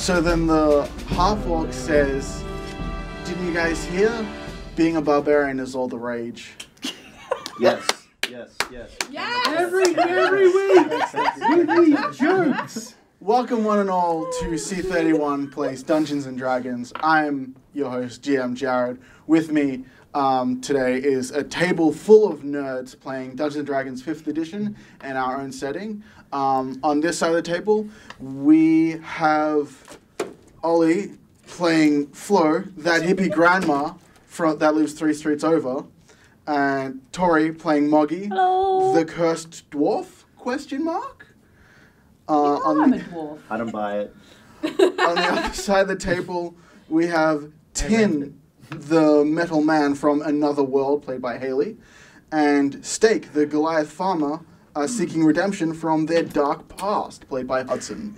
So then the half-orc says, didn't you guys hear? Being a barbarian is all the rage. Yes. Yes. Yes. Yes! Every week with these jokes. Welcome one and all to C31 Plays Dungeons and Dragons. I'm your host, GM Jared. With me today is a table full of nerds playing Dungeons and Dragons 5th edition in our own setting. On this side of the table, we have Ollie playing Flo, that hippie grandma that lives 3 streets over, and Tori playing Moggy, Hello. the cursed dwarf, question mark? I'm a dwarf. I don't buy it. On the other side of the table, we have Tin, the metal man from another world, played by Haley, and Steak, the Goliath farmer, seeking redemption from their dark past, played by Hudson.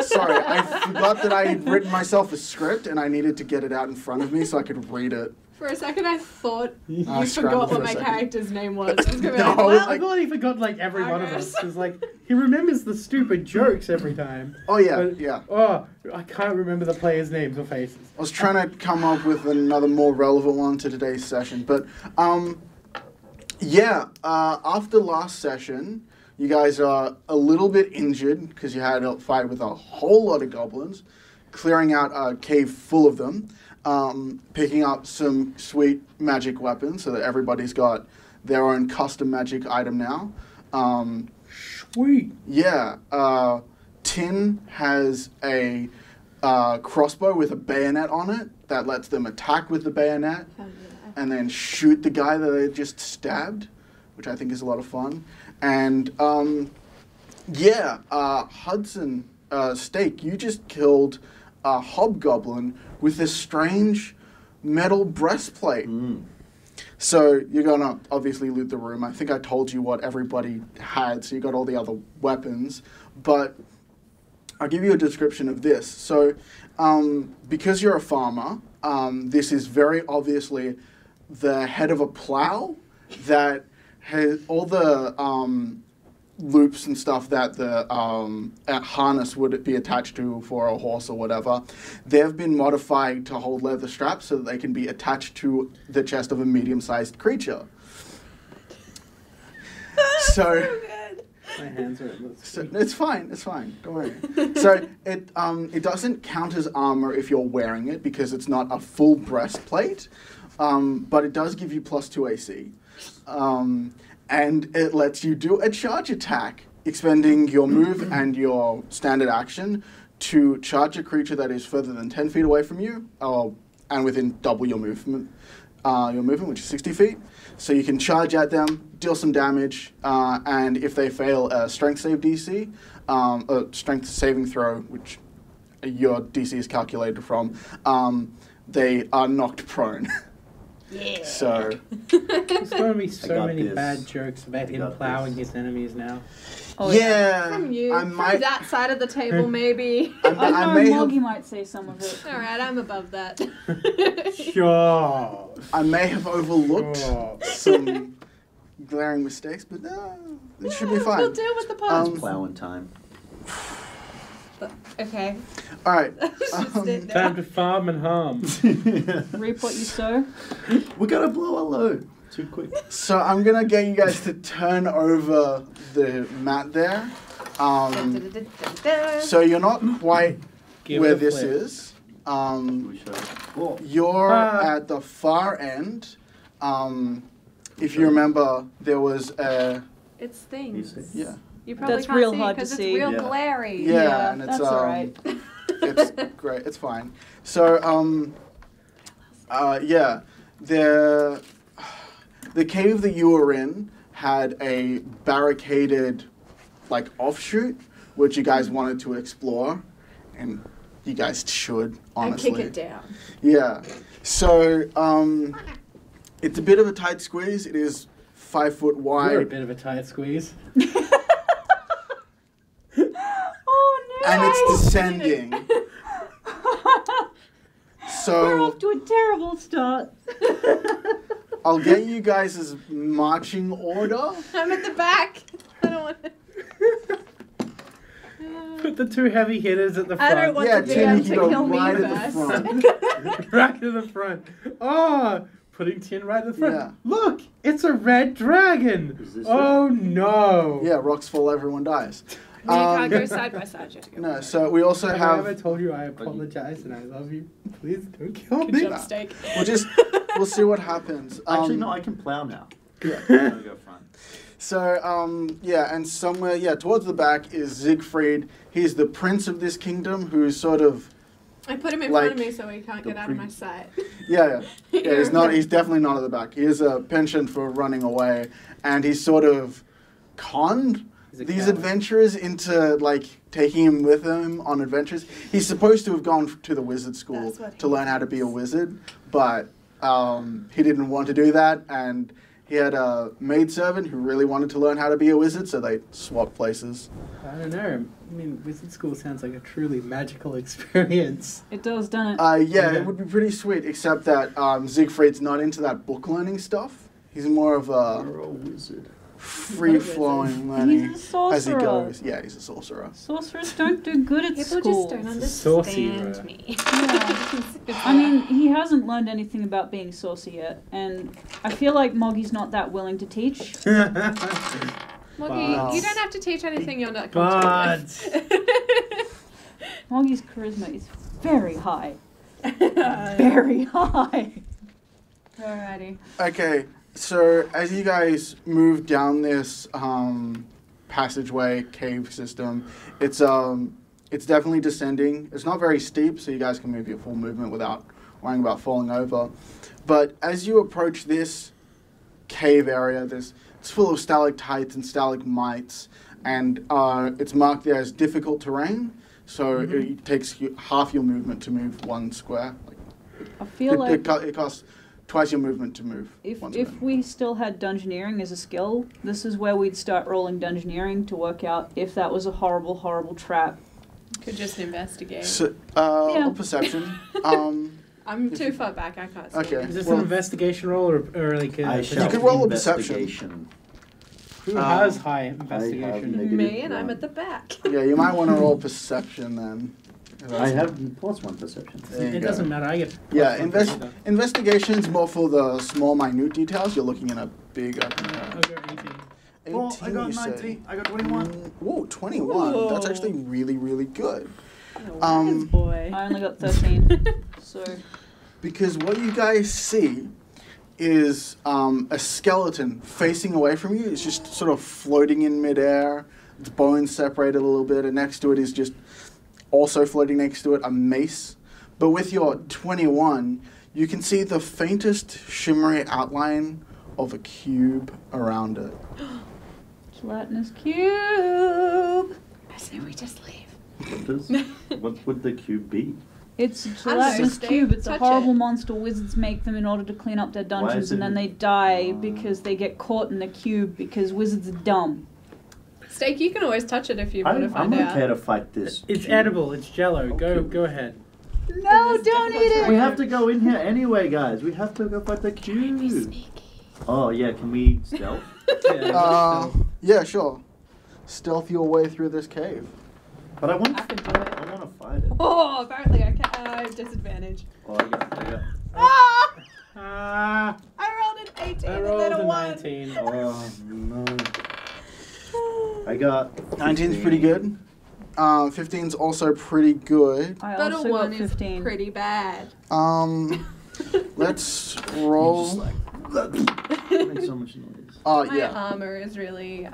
Sorry, I forgot that I had written myself a script and I needed to get it out in front of me so I could read it. For a second, I thought you scrambled forgot for what a my second. character's name was. I was gonna be No, like, well, I thought he forgot like every one of us. Because like he remembers the stupid jokes every time. Oh yeah, But, yeah. Oh, I can't remember the players' names or faces. I was trying to come up with another more relevant one to today's session, but after last session, you guys are a little bit injured because you had a fight with a whole lot of goblins, clearing out a cave full of them, picking up some sweet magic weapons so that everybody's got their own custom magic item now. Sweet. Yeah, Tin has a crossbow with a bayonet on it that lets them attack with the bayonet and then shoot the guy that they just stabbed, which I think is a lot of fun. And Hudson, Steak, you just killed a hobgoblin with this strange metal breastplate. So you're gonna obviously loot the room. I think I told you what everybody had, so you got all the other weapons. But I'll give you a description of this. So because you're a farmer, this is very obviously the head of a plow that has all the loops and stuff that the harness would be attached to for a horse or whatever. They've been modified to hold leather straps so that they can be attached to the chest of a medium-sized creature. So My hands are. it's fine. Don't worry. So it doesn't count as armor if you're wearing it because it's not a full breastplate, but it does give you +2 AC. And it lets you do a charge attack, expending your move and your standard action to charge a creature that is further than 10 feet away from you, and within double your movement, which is 60 feet. So you can charge at them, deal some damage, and if they fail a strength save DC, a strength saving throw, which your DC is calculated from, they are knocked prone. Yeah. So There's going to be so got many this. bad jokes about him got plowing this. his enemies now. Oh, yeah, from you, I from might, that side of the table, maybe. I may have, Moggy might say some of it. All right, I'm above that. Sure. I may have overlooked Sure. some glaring mistakes, but it should be fine. We'll deal with the past. Plowing time. Okay. All right. Just it Time now. to farm and harm. Reap what you sow. We gotta blow a load. Too quick. So I'm gonna get you guys to turn over the mat there. So you're not quite Give where it a this flip. is. We should. Cool. You're Ah. at the far end. If you remember, there was a It's things. yeah. You probably That's can't real see hard to because it's see. real Yeah. glary. Yeah, and it's that's alright. It's great. It's fine. So the cave that you were in had a barricaded like offshoot which you guys wanted to explore, and you guys should, honestly. And kick it down. Yeah. So it's a bit of a tight squeeze. It is 5 foot wide. You're a bit of a tight squeeze. Oh no! And it's descending. We're So off to a terrible start. I'll get you guys' marching order. I'm at the back. I don't want to. put the 2 heavy hitters at the front. I don't want Yeah, the Tin, DM you to can go kill me right at the first. front. Right to the front. Oh, putting Tin right at the front. Yeah. Look, it's a red dragon. Is this Oh no. Yeah, rocks fall, everyone dies. You can't go side by side. You have to go No, side. so we also Have I ever have. told you I apologize and I love you? Please don't kill Good me. job, Steak. We'll see what happens. Actually, no, I can plow now. Yeah. I'm gonna go front. So, yeah, and somewhere, towards the back is Siegfried. He's the prince of this kingdom, who's sort of, I put him in Like, front of me so he can't get out of my sight. yeah, he's definitely not at the back. He has a penchant for running away, and he's sort of conned He's a these coward. adventurers into, like, taking him with him on adventures. He's supposed to have gone to the wizard school That's what to he learn how to be a wizard, but he didn't want to do that, and he had a maidservant who really wanted to learn how to be a wizard, so they swapped places. I don't know. I mean, wizard school sounds like a truly magical experience. It does, doesn't it? Yeah, Yeah. it would be pretty sweet, except that Siegfried's not into that book learning stuff. He's more of a You're a wizard. free-flowing learning He's a as he sorcerer. goes. Yeah, he's a sorcerer. Sorcerers don't do good at People school. just don't Saucy, understand right? me. Yeah. I mean, he hasn't learned anything about being saucy yet, and I feel like Moggy's not that willing to teach. Moggy, But- you don't have to teach anything you're not comfortable with. Moggy's charisma is very high. Very high. Alrighty. Okay, so as you guys move down this passageway, cave system, it's definitely descending. It's not very steep, so you guys can move your full movement without worrying about falling over. But as you approach this cave area, it's full of stalactites and stalagmites, and it's marked there as difficult terrain. So it takes you half your movement to move 1 square. I feel like It costs twice your movement to move. if 1 square. we still had Dungeoneering as a skill, this is where we'd start rolling Dungeoneering to work out if that was a horrible, horrible trap. Could just investigate. So, Yeah. or perception. I'm too far back. I can't see. Okay. Is this Well- an investigation roll or like a... I shall could roll a perception. investigation. Who has high investigation? negative Me and I'm 1. at the back. Yeah, you might want to roll perception then. I have +1 perception. There you It go. doesn't matter. I get... Yeah, plus 1 for either. investigation's more for the small, minute details. You're looking in a big open I'll area. go 18. Well, I got you say. 19. I got 21. Whoa, 21. Whoa. That's actually really, really good. Wise boy. I only got 13. So, Because what you guys see is a skeleton facing away from you. It's just sort of floating in midair. Its bones separated a little bit, and next to it is just also floating next to it a mace. But with your 21, you can see the faintest shimmery outline of a cube around it. gelatinous cube. I say we just leave. What would the cube be? It's a I don't know, gelatinous Steve. cube. It's a Touch horrible it. monster wizards make them in order to clean up their dungeons, is and it- then they die because they get caught in the cube because wizards are dumb. Steak, you can always touch it if you I'm want to find okay out. to fight this. It's cube. edible. It's jello. Okay. Go ahead. No, It is don't eat difficult it. We have to go in here anyway, guys. We have to go fight the cube. Oh yeah, can we stealth? Yeah, sure. Stealth your way through this cave. But I want I can do it. I want to fight it. Oh, apparently I can. I have disadvantage. Oh, I got. Ah! Ah, I rolled an 18 I and rolled then a a 1. 19. Oh no. I got. 19's pretty good. 15's also pretty good. I But a also 1 got is 15. pretty bad. Let's Just roll. like, that makes so much noise. My Yeah. armor is really,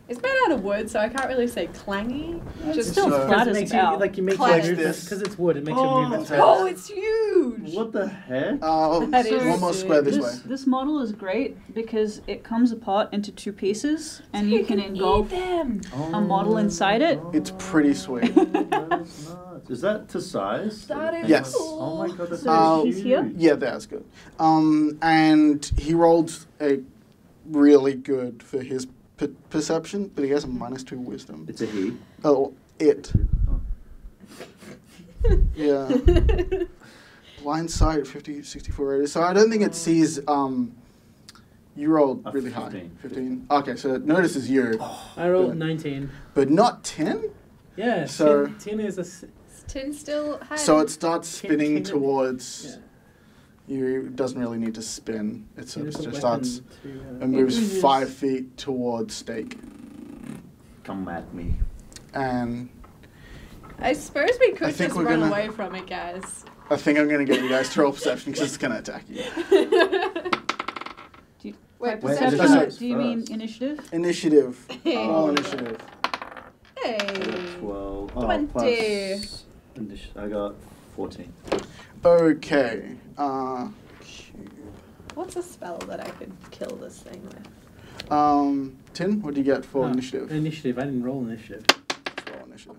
it's made out of wood, so I can't really say clangy. It's Just still So- flat Because it as makes about. you, like, you make Clutch your movements, this. because it's wood, it makes Oh. your movements Okay. Oh, it's huge! What the heck? That is One more square this way. This model is great because it comes apart into 2 pieces, and you can eat engulf. them. a model inside it. It's pretty sweet. That is nuts. Is that to size? That is Yes. cool. Oh my god, that's So huge. he's here? Yeah, that's good. And he rolled a really good for his perception, but he has a -2 wisdom. It's a he. Oh, it. Oh. Yeah. Blind sight, 50, 64 radius. So I don't think it sees. You rolled A really high. 15. 15. Okay, so it notices you, I rolled 19. but not 10. Yeah. So- tin is a. Is tin still high? So it starts spinning Tin- towards Yeah. you. It doesn't really need to spin. It Tin is a just weapon starts to, and moves It 5 feet towards Steak. Come at me. And I suppose we I could think just we're run gonna- away from it, guys. I think I'm going to get you guys to roll perception because it's going to attack you. Do you, Wait, by perception? perception, Sorry. do you mean initiative? Initiative. Hey. Roll initiative. I got Hey. 12. 20. Plus I got 14. Okay. What's a spell that I could kill this thing with? Tin, what do you get for initiative? Initiative. I didn't roll initiative. Roll initiative.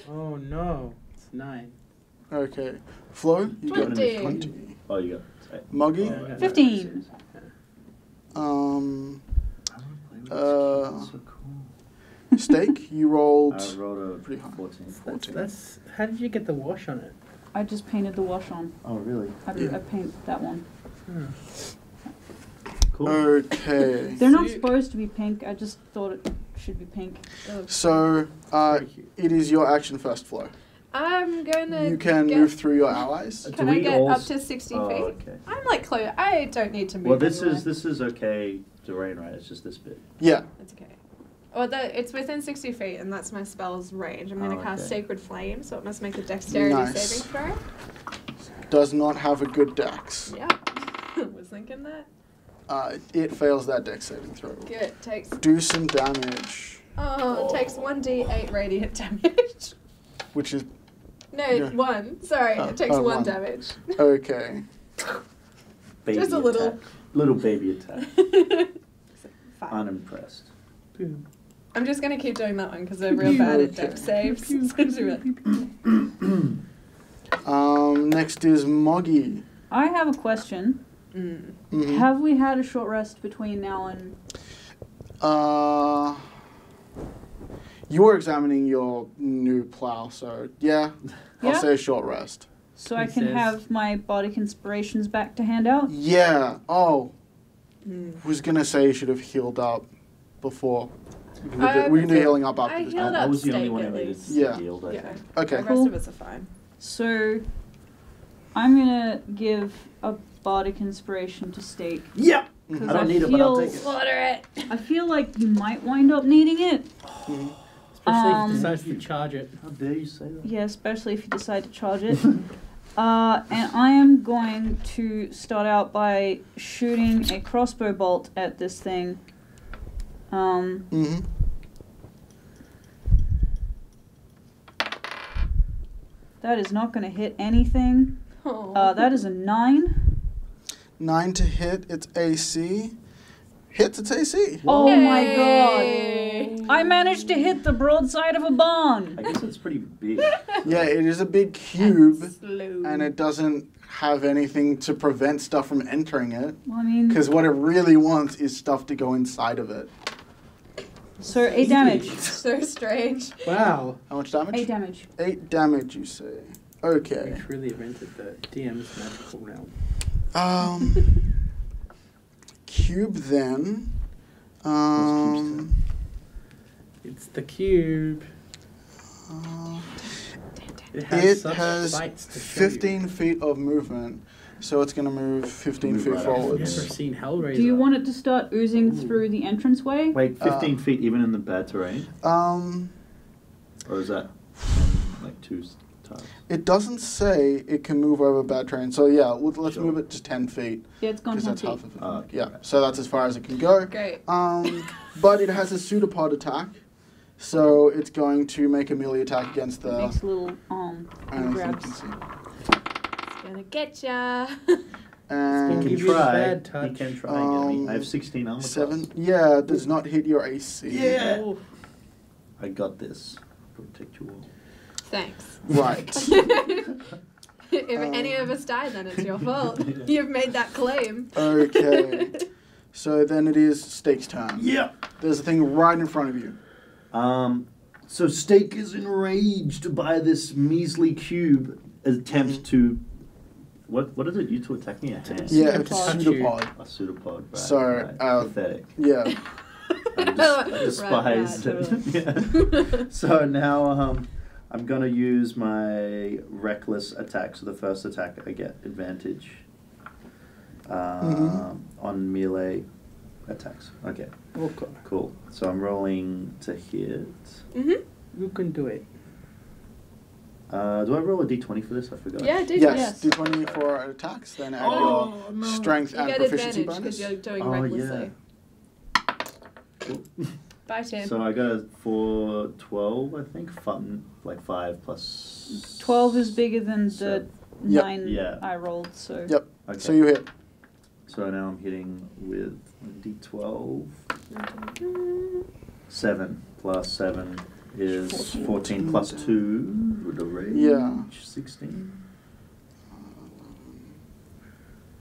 Oh no, it's 9. Okay. Flo, you got 20. 20. Oh, you got. Muggy, Oh, I got 15. So cool. Steak, you rolled I rolled a pretty high. 14. 14. That's. How did you get the wash on it? I just painted the wash on. Oh, really? I paint that one. Cool. Okay. They're not supposed to be pink. I just thought it should be pink. So, Very cute. it is your action first, Flo. I'm gonna. You can get, move through your allies. Can Do I we get all up s- to 60 feet? Oh, okay. I'm like close. I don't need to move. Well, this anywhere. is okay to rain, right? It's just this bit. Yeah. It's okay. Well, it's within 60 feet, and that's my spell's range. I'm gonna Oh, cast okay. Sacred Flame, so it must make a Dexterity Nice. saving throw. Does not have a good dex. Yeah, was thinking that. It fails that dex saving throw. Good. Takes. Do some damage, Oh, it takes 1d8 radiant damage. which is No, Yeah. 1. Sorry, Oh, it takes oh, 1 one. damage. okay. Baby Just a little. attack. Little baby attack. 5. Unimpressed. Boom. I'm just gonna keep doing that one because they're real bad at Okay. dex saves. So do it. Next is Moggy. I have a question. Mhm. Have we had a short rest between now and... You were examining your new plow, so yeah, I'll Yeah? say a short rest. So I He can says- have my bardic inspirations back to hand out? Yeah. Oh, was gonna say you should have healed up before. We can do healing up after I this. healed I up was the only Steak one who at needed least. Yeah. healed, I Yeah. think. Okay. The rest Cool. of us are fine. So I'm gonna give a bardic inspiration to Steak. Yep! Mhm. I don't need it, but I'll take it. Slaughter it. I feel like you might wind up needing it. Mhm. Especially if Um, he decides to charge it. How dare you say that? Yeah, especially if you decide to charge it. And I am going to start out by shooting a crossbow bolt at this thing. Mhm. That is not going to hit anything. Oh. That is a 9. 9 to hit. It's AC. Hits. It's AC. Oh my Yay. god! I managed to hit the broadside of a barn. I guess it's pretty big. Yeah, it is a big cube, Slow. and it doesn't have anything to prevent stuff from entering it. Well, I mean, Because what it really wants is stuff to go inside of it. so 8 damage. So strange. Wow. How much damage? 8 damage. 8 damage, you say. Okay. Which really invented the DM's magical realm. Cube then. It's the cube. Uh, It has it such has sights to show 15 feet of movement, so it's going to move 15 Move feet right up. you. I've forwards. never seen Hellraiser. Do you want it to start oozing through the entranceway? Wait, 15 feet even in the bad terrain? Um, Or is that like 2 times? it doesn't say it can move over bad terrain, so yeah, let's Sure. move it to 10 feet, Yeah, it's gone because 10 that's feet. half of it. Oh, okay. Yeah, so that's as far as it can go. Great. But it has a pseudopod attack, so it's going to make a melee attack against It the makes little anything you grabs. can see. It's gonna get ya. He And can Give you the try. bad He touch. can try and get me. I have 16 armor 7. class. Yeah, it does not hit your AC. Yeah. Oh, I got this. Protect you all. Thanks. Right. If any of us die, then it's your fault. You've made that claim. Okay. So then it is Steak's turn. Yeah. There's a thing right in front of you. So Steak is enraged by this measly cube attempt to... What is it? You to attack me? A hand? Yeah, Pseudopod. it's a pseudopod. A pseudopod, right. So, right. Pathetic. Yeah. I despise Right, it. Yeah. So now I'm gonna use my reckless attack. So the first attack I get advantage on melee attacks. Okay, Okay. cool. So I'm rolling to hit. You can do it. Do I roll a d20 for this? I forgot. Yeah, do Yes, D20 for attacks, then add your strength You and get proficiency advantage because bonus. you're doing Oh, recklessly. Cool. Bye, Tim. So I got a 12, I think. Like 5 plus. 12 is bigger than the Seven. 9 Yeah. I rolled, so. Yep. Okay. So you hit. So now I'm hitting with d12. 7 plus 7 is 14 plus 2 with a range. Yeah. 16.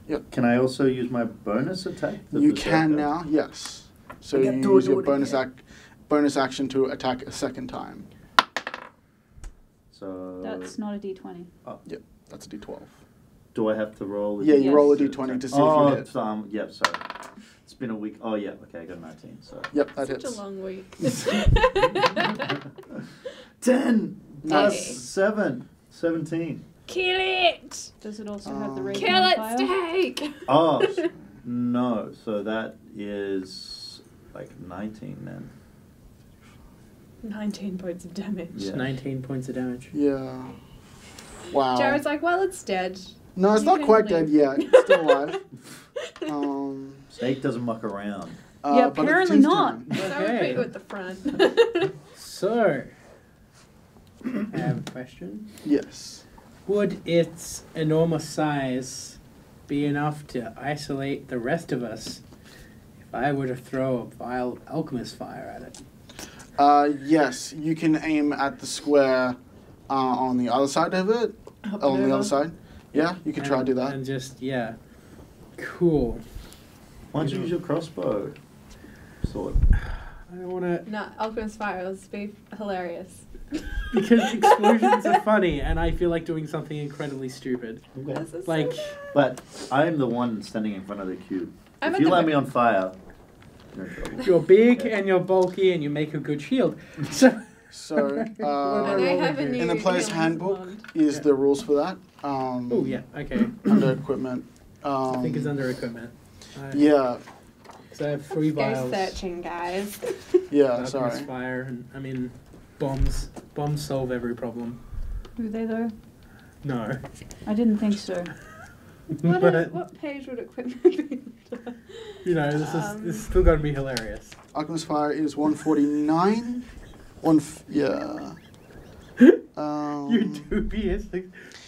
Yep. Can I also use my bonus attack? the You berserker? can now, yes. So you use your bonus action to attack a second time. So That's not a d20. Yep, that's a D12. do I have to roll? Yeah, you roll a Yes. D20 to see oh, if you hit. Yep, sorry. It's been a week. Oh, yeah, okay, I got 19, so. Yep, that Such hits. a long week. 10 plus Nice. 7. 17. Kill it! Does it also have the raging Kill on it, fire? Steak! Oh, no. So that is like 19 then. 19 points of damage. Yeah. 19 points of damage. Yeah. Wow. Jared's like, well, it's dead. No, it's You not can quite leave. dead yet. It's still alive. Snake doesn't muck around. Yeah, but it's apparently his not. turn. So I would Okay. put you at the front. So, I have a question. Yes. Would its enormous size be enough to isolate the rest of us if I were to throw a vile alchemist fire at it? Yes, you can aim at the square on the other side of it. On the other side. Yeah, you can try to do that. And just, yeah. Cool. Why don't you use your crossbow? Sword. I don't want to... No, Alchemist Fire would be hilarious. Because explosions are funny, and I feel like doing something incredibly stupid. This is Like, so But I am the one standing in front of the cube. I'm If at you the light ba- me on fire, no trouble. you're big and you're bulky and you make a good shield. So, So, And I have a new in the player's healing handbook wand. is Yeah. the rules for that. oh, yeah, okay. Under equipment. I think it's under equipment. Yeah, So I have 3 Go vials. searching, guys. yeah, Alchemist sorry. fire, and I mean, bombs. Bombs solve every problem. Do they though? No. I didn't think so. What page would equipment be? You know, this is still going to be hilarious. Alchemist Fire is 149. Yeah. You dubious.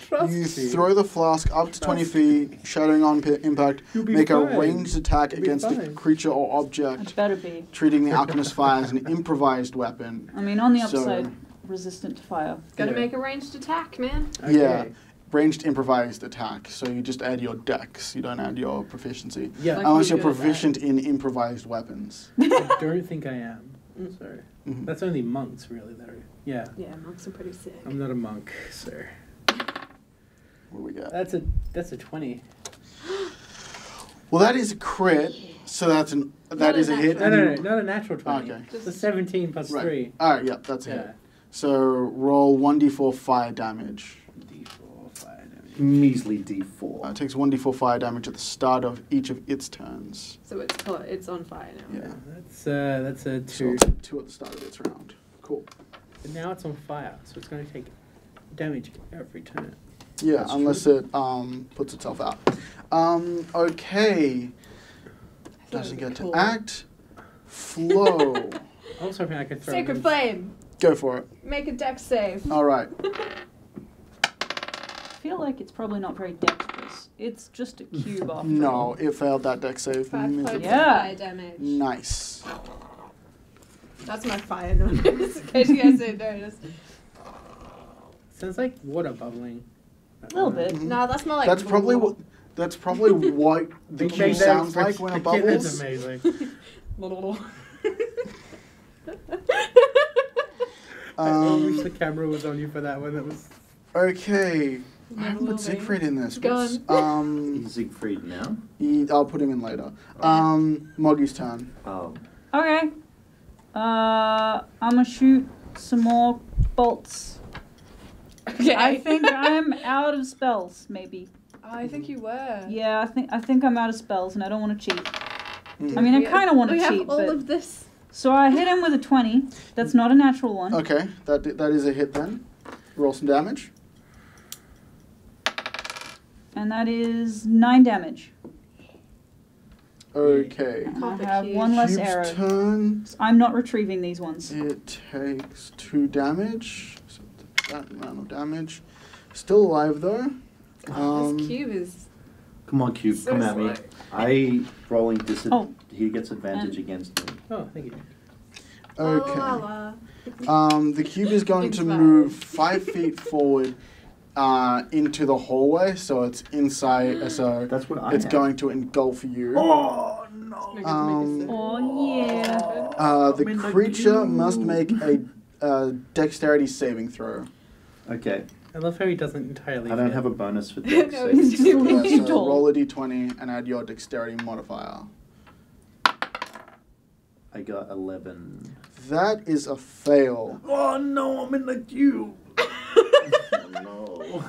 Trust You me. throw the flask up to 20 feet, shattering on impact. You'll be Make a fine. ranged attack You'll be against a fine. creature or It object, better be. treating the Alchemist Fire as an improvised weapon. I mean, on the So- upside, resistant to fire. Gotta Yeah. make a ranged attack, man. Okay. Yeah. Ranged improvised attack. So you just add your dex. You don't add your proficiency. Yeah. Like Unless you you're do that. proficient in improvised weapons. I don't think I am. Mm. So Mhm. that's only monks, really. That are. Yeah. Yeah, monks are pretty sick. I'm not a monk, so What do we got? that's a 20. Well, that is a crit. So that's Not is a a hit. natural. No, not a natural 20. Okay. It's a 17 plus Right. 3. All right, yeah, that's a Yeah. hit. So roll 1d4 fire damage. D4 fire damage. Measly D4. It takes 1d4 fire damage at the start of each of its turns. So it's on fire now. Yeah. That's a 2. So I'll take 2 at the start of its round. Cool. But now it's on fire, so it's going to take damage every turn. Yeah, That's unless it puts itself out. Okay. Doesn't get to act. Flow. I was hoping I could throw Sacred them- Flame, Go for it. make a dex save. All right. I feel like it's probably not very dexterous. It's just a cube after No, all. it failed that dex save. 5 points of Yeah. fire damage. Nice. That's my fire noise, in case you guys didn't notice. Sounds like water bubbling. A little bit. Mhm. No, that's more like... That's probably what the Okay, cue sounds like when it okay, That's bubbles. amazing. I wish the camera was on you for that one. That was. Okay. I Never haven't will put be. Siegfried in this. Go What's- Is Siegfried now? I'll put him in later. Moggy's turn. Oh. Okay. I'm gonna shoot some more bolts. Okay. I think I'm out of spells, maybe. Oh, I think you were. Yeah, I think I'm out of spells, and I don't want to cheat. Mhm. I mean, I kind of want to We cheat, have all but of this. so I hit him with a 20. That's not a natural one. Okay, that is a hit then. Roll some damage. And that is 9 damage. Okay. And I Copper have cube. one less Cube's arrow. turn. I'm not retrieving these ones. It takes 2 damage. So that amount of damage. Still alive though. This cube is. Come on, Cube, So come at me. slow. I rolling Oh. He gets advantage against me. Oh, thank you. Okay. La, la, la. The cube is going to Inside. move 5 feet forward into the hallway, so it's inside. So That's what I it's have. going to engulf you. Oh, no. Make it Oh, yeah. The I'm in the creature cube. must make a dexterity saving throw. Okay, I love how he doesn't entirely. I don't fit. have a bonus for No, dex he's saving. too Yeah, Too so tall. roll a d20 and add your dexterity modifier. I got 11. That is a fail. Oh no, I'm in the cube. Oh, no.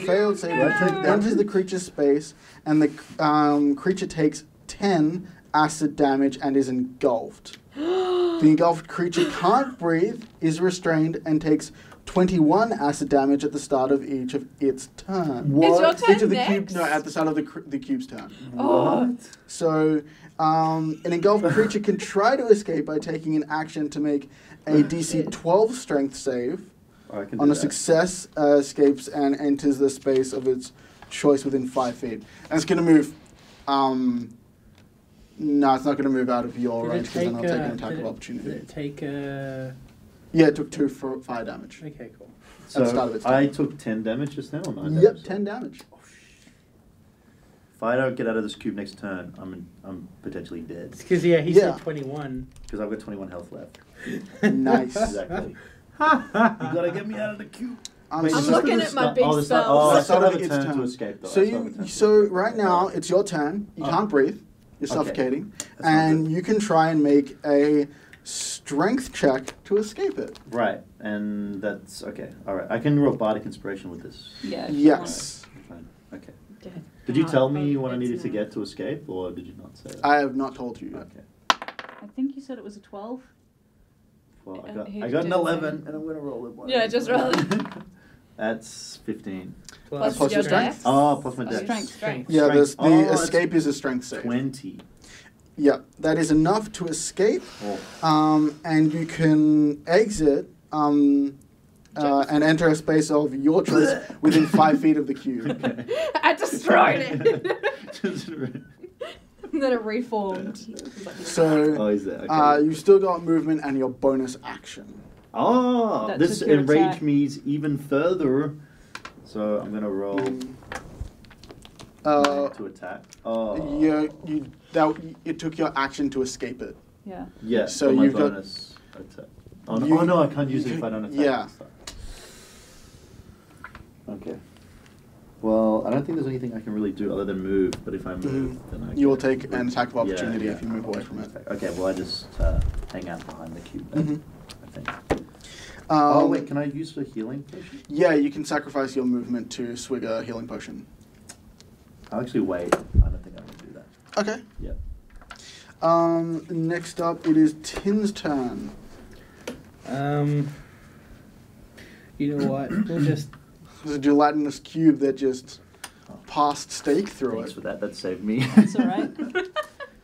Failed save. It enters the creature's space, and the creature takes 10 acid damage and is engulfed. The engulfed creature can't breathe, is restrained, and takes 21 acid damage at the start of each of its turn. Is your turn Each of the next? cube, no, at the start of the cube's turn. Oh. What? So, an engulfed creature can try to escape by taking an action to make a DC 12 strength save. Oh, I can On do a that. success, escapes and enters the space of its choice within 5 feet. And it's going to move. No, it's not going to move out of your Did range it because then I'll take an did attack of it- opportunity. Did it take Yeah, it took 2 for fire damage. Okay, cool. At the start of its So turn. I took 10 damage just now, or 9 Yep, damage? 10 damage. If I don't get out of this cube next turn, I'm potentially dead. It's because he Yeah. said 21. Because I've got 21 health left. Nice. Exactly. You gotta get me out of the cube. I'm it's just looking the at my start- big oh, the start- spells. Oh, I Start still of have a its turn turn. to escape, though. So I still have a turn to so escape. right now it's your turn. You Oh. can't breathe. You're Okay. suffocating, That's not and good. you can try and make a strength check to escape it. Right, and that's okay. All right, I can roll bardic inspiration with this. Yeah. if you want. Yes, Fine. Okay. Yeah. Did you tell me Oh, what I it's needed to not. get to escape, or did you not say that? I have not told you yet. Okay. I think you said it was a 12. Well, And he I got an didn't 11, and I'm gonna roll it. Yeah, just roll it. That's 15. Plus Plus your your strength? dex. Oh, plus my Oh, dex. Strength. Yeah, Strength. the Oh, escape is a strength save. 20. Yeah, that is enough to escape, Oh. and you can exit and enter a space of your choice within 5 feet of the cube. Okay. I destroyed it. Just- And then it reformed. So oh, is that? Okay. you've still got movement and your bonus action. Oh, That this took your enraged attack. me even further. So I'm gonna roll to attack. Oh, It took your action to escape it. Yeah. yeah. So So my you've got- bonus attack. Oh no, You- oh, no, I can't use it if I don't attack. Yeah. Okay. Well, I don't think there's anything I can really do other than move. But if I move, then I You will can- take an attack of opportunity Yeah, if you move away from it. Okay. Well, I just hang out behind the cube. Then, Mhm. I think. Oh wait, can I use the healing potion? Yeah, you can sacrifice your movement to swig a healing potion. I'll actually wait. I don't think I can do that. Okay. Yeah. Next up, it is Tin's turn. You know what? We'll just. There's a gelatinous cube that just passed stake through Thanks it. for that. That saved me. That's all right.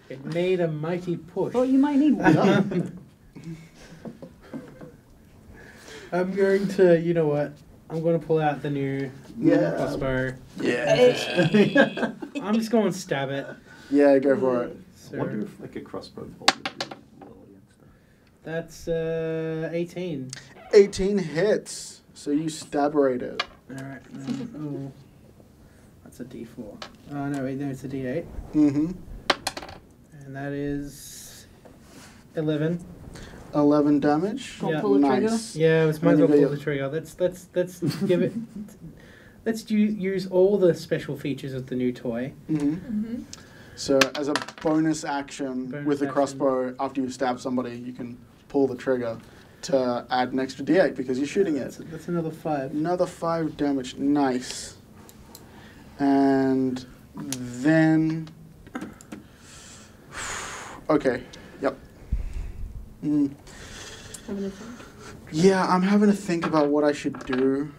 It made a mighty push. Thought you might need one. I'm going to, you know what? I'm going to pull out the new Yeah. crossbow. Yeah. I'm just going to stab it. Yeah, go for it. I wonder So if like a crossbow bolt would do well against that. that's 18. 18 hits, so you staberate it. All right. Oh, that's a D4. Oh no, wait, no, it's a D8, Mm-hmm. and that is 11. 11 damage. Go Yeah. pull the trigger. Nice. Yeah, it's might as And you well got pull the trigger. Let's give it. Let's use all the special features of the new toy. Mm-hmm. Mm-hmm. So, as a bonus action Bonus with a action. crossbow, after you stab somebody, you can pull the trigger to add an extra d8 because you're shooting it. That's another 5. Another 5 damage. Nice. And then... Okay. Yep. Having a think. Yeah, I'm having to think about what I should do.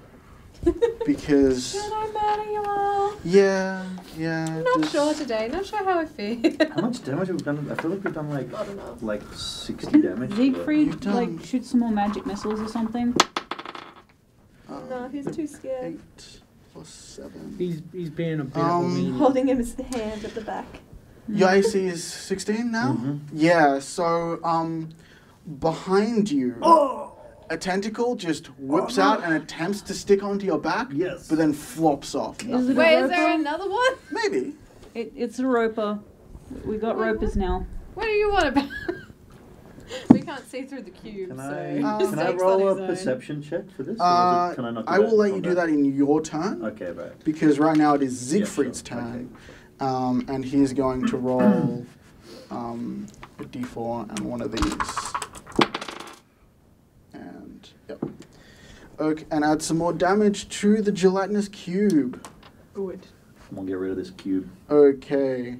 Because... Should I murder you all? Yeah. Not sure today. Not sure how I feel. How much damage have we done? I feel like we've done like I don't know. like 60 Can damage. Siegfried You've done- like shoot some more magic missiles or something? No, he's too scared. 8 plus 7. He's being a bit of a meanie. Holding him his hand at the back. Your AC is 16 now? Mhm. Yeah, so, behind you, a tentacle just whips out and attempts to stick onto your back, Yes. but then flops off. Is it Wait, a is there roper? another one? Maybe. It's a roper. We got ropers now. What do you want about? We can't see through the cube, Can so I Steak's roll on a his own. perception check for this? Or can I not do I that will in let you do combat? that in your turn, Okay, right. because right now it is Siegfried's Yeah, sure. turn, and he's going to roll a d4 and one of these. And, yep. Okay, and add some more damage to the gelatinous cube. Good. I'm gonna get rid of this cube. Okay,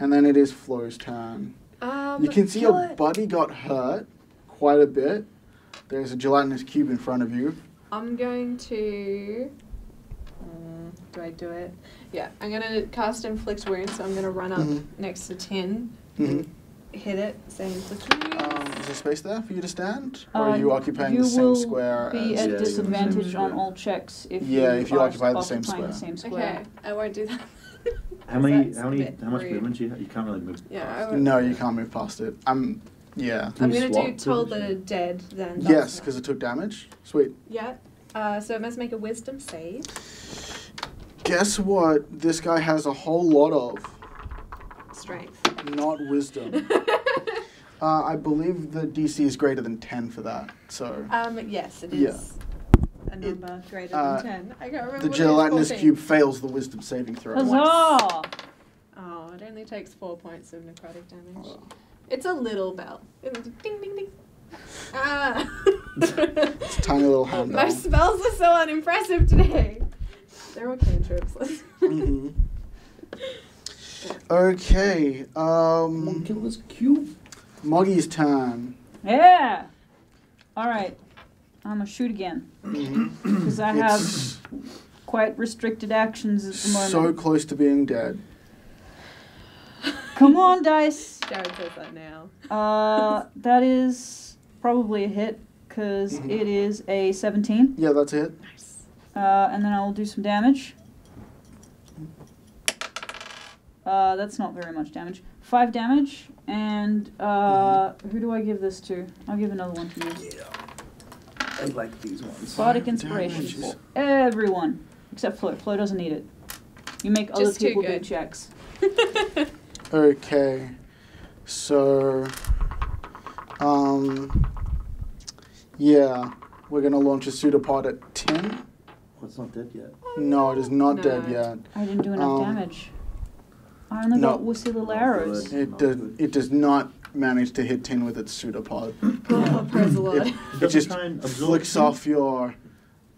and then it is Flo's turn. You can see your buddy got hurt quite a bit. There's a gelatinous cube in front of you. I'm going to. Do I do it? Yeah, I'm going to cast Inflict Wounds, so I'm going to run up next to Tin, hit it, say Inflict Wounds. Is there space there for you to stand? Or Uh, are you occupying you the same will square Be as... at Yeah, you're disadvantage the same on square. all checks if Yeah, if you are occupy the same occupying square. the same square. Okay, I won't do that. How That's a much bit rude. movement do you have? You can't really move. Yeah, past I it. would- No, you can't move past it. Yeah. I'm you going to swap do Toll the position? Dead then. Yes, because it took damage. Sweet. Yeah. So it must make a Wisdom save. Guess what? This guy has a whole lot of, Strength. not wisdom. I believe the DC is greater than 10 for that. So Yes, it Yeah. is a number greater uh, than 10. I can't remember. the what it is, gelatinous 14. cube fails the wisdom saving throw. Huzzah! Oh, it only takes 4 points of necrotic damage. It's a little bell. Ding, ding, ding. Ah! It's a tiny little hand My bell. spells are so unimpressive today. They're all cantrips. Mhm. Okay. Kill this cube. Moggy's turn. Yeah! Alright. I'm gonna shoot again. Mhm. Because I have It's quite restricted actions at the moment. so close to being dead. Come on, dice! Jared says that now. That is probably a hit, because Mhm. it is a 17. Yeah, that's it. Nice. And then I will do some damage. That's not very much damage. 5 damage, and who do I give this to? I'll give another one to you. I like these ones. Bardic 5 Inspiration damage. for everyone, except Flo. Flo doesn't need it. You make other Just too people do good. checks. Okay. So, yeah, we're gonna launch a pseudopod at 10. Oh, it's not dead yet. No, it is not No. dead yet. I didn't do enough damage. I only no. got wussy little arrows. It does not manage to hit 10 with its pseudopod. Oh, praise the Lord. It just try and absorb flicks them? off your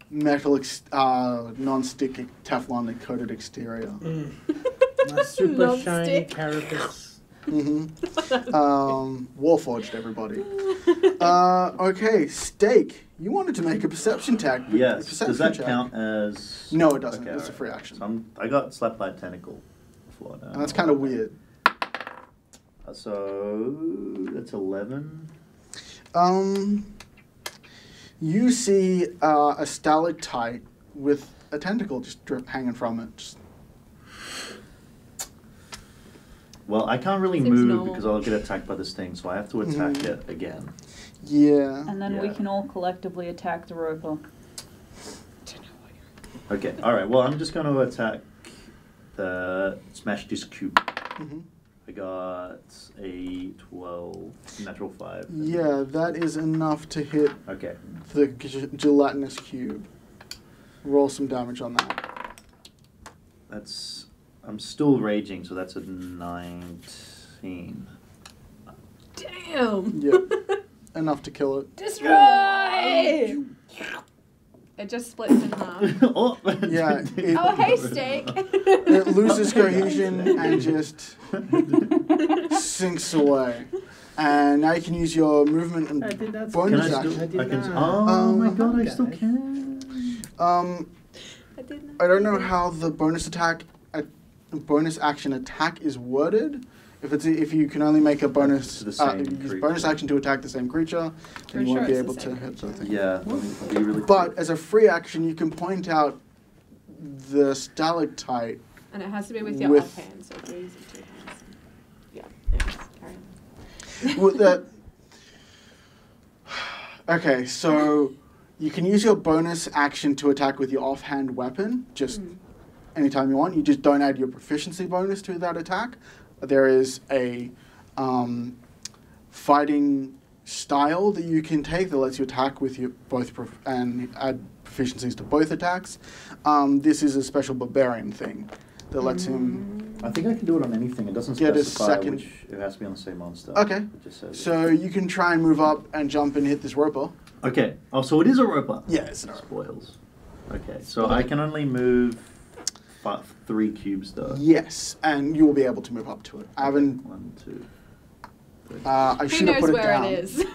metal, non-stick Teflon coated exterior. My super Non-stick. shiny carapace. Warforged, everybody. Okay, Steak. You wanted to make a perception check. Yes. Perception Does that check. count as? No, it doesn't. Okay, It's a alright. free action. So I got slapped by a tentacle before now. And that's kind of weird. So that's 11. You see a stalactite with a tentacle just hanging from it. Just, Well, I can't really Seems move normal. because I'll get attacked by this thing, so I have to attack it again. yeah. And then we Yeah. can all collectively attack the roper. Okay, alright, well, I'm just going to attack smash this cube. Mhm. I got a 12, natural 5. Yeah, that is enough to hit Okay. the gelatinous cube. Roll some damage on that. I'm still raging, so that's a 19. Damn. Yep. enough to kill it. Destroy! It just splits in half. Oh, Yeah, it, Oh, hey, steak! it loses cohesion and just sinks away. And now you can use your movement I and did not. bonus Can I action. still? I did I can. not. Oh my god! I guys. still can. I didn't I don't know how the bonus action attack is worded. If you can only make a bonus To the same if you use creature. bonus action to attack the same creature, then Pretty you won't sure be it's able the to same hit creature. something. Yeah. Be really But quick. as a free action, you can point out the stalactite. And it has to be with your With- offhand, so if you're using two hands. Yeah, anyways, carry on. With that. Okay, so you can use your bonus action to attack with your offhand weapon, just anytime you want. You just don't add your proficiency bonus to that attack. There is a fighting style that you can take that lets you attack with your and add proficiencies to both attacks. This is a special barbarian thing that lets him. I think I can do it on anything. It doesn't Get a specify second- which. It has to be on the same monster. Okay. It just says. So you can try and move up and jump and hit this roper. Okay. Oh, so it is a roper. Yeah, it's not. Spoils. Okay, so I can only move 3 cubes though. Yes, and you will be able to move up to it. I haven't. 1, 2. 3. I Who should have knows put it where down. it is?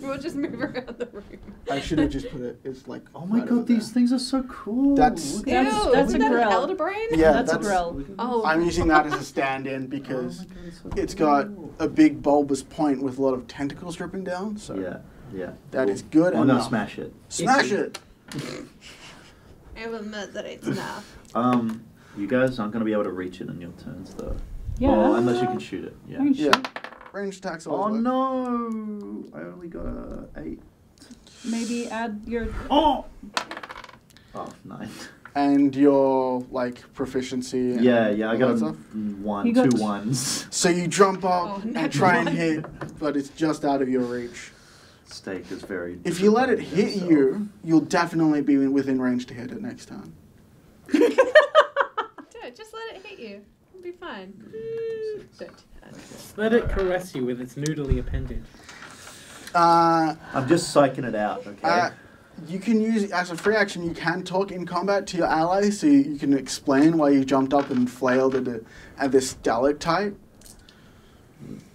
We'll just move around the room. I should have just put it. It's like. Oh my right over god, these there. things are so cool. That's- Look Ew, at That's- this. that's isn't a that an grill. elder brain? Yeah, That's a grill. Oh. I'm using that as a stand-in Oh because my God, it's so it's got cool. a big bulbous point with a lot of tentacles dripping down. So Yeah. that is good I'm gonna enough. smash it. Smash it. I will murder it now. You guys aren't gonna be able to reach it in your turns though. Yeah. Oh, unless you can shoot it. Yeah. I can Yeah. shoot. Range attacks. Oh always work. no! I only got a 8. Maybe add your. Oh! Oh, 9. And your like proficiency. And Yeah, I all got that a stuff. You 2 got- ones. So you jump up Oh, and no. try and hit, but it's just out of your reach. Steak is very. If you let it hit itself. you, you'll definitely be within range to hit it next time. Do it, just let it hit you. It'll be fine. Don't. Let it caress you with its noodly appendage. I'm just psyching it out, okay? You can use, as a free action, you can talk in combat to your allies, so you can explain why you jumped up and flailed at this stalactite.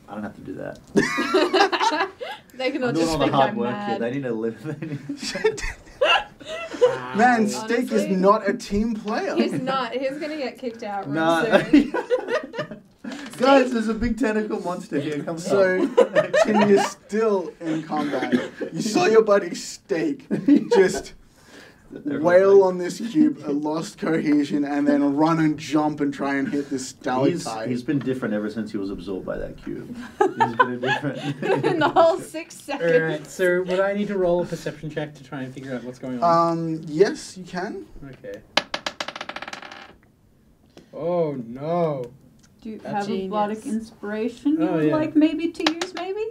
I don't have to do that. They can all I'm doing just all the think hard I'm work here. mad. They need to live. Man, Steak is Honestly? not a team player. He's not. He's gonna get kicked out real Nah. soon. Guys, there's a big tentacle monster here. Come So, Tim, you're still in combat. You saw your buddy Steak just wail on this cube, lost cohesion, and then run and jump and try and hit this stalactite. He's been different ever since he was absorbed by that cube. He's been different. In the whole 6 seconds. Alright, so would I need to roll a perception check to try and figure out what's going on? Yes, you can. Okay. Oh no. Do you A have a genius. bardic inspiration you Oh, would yeah. like maybe to use, maybe?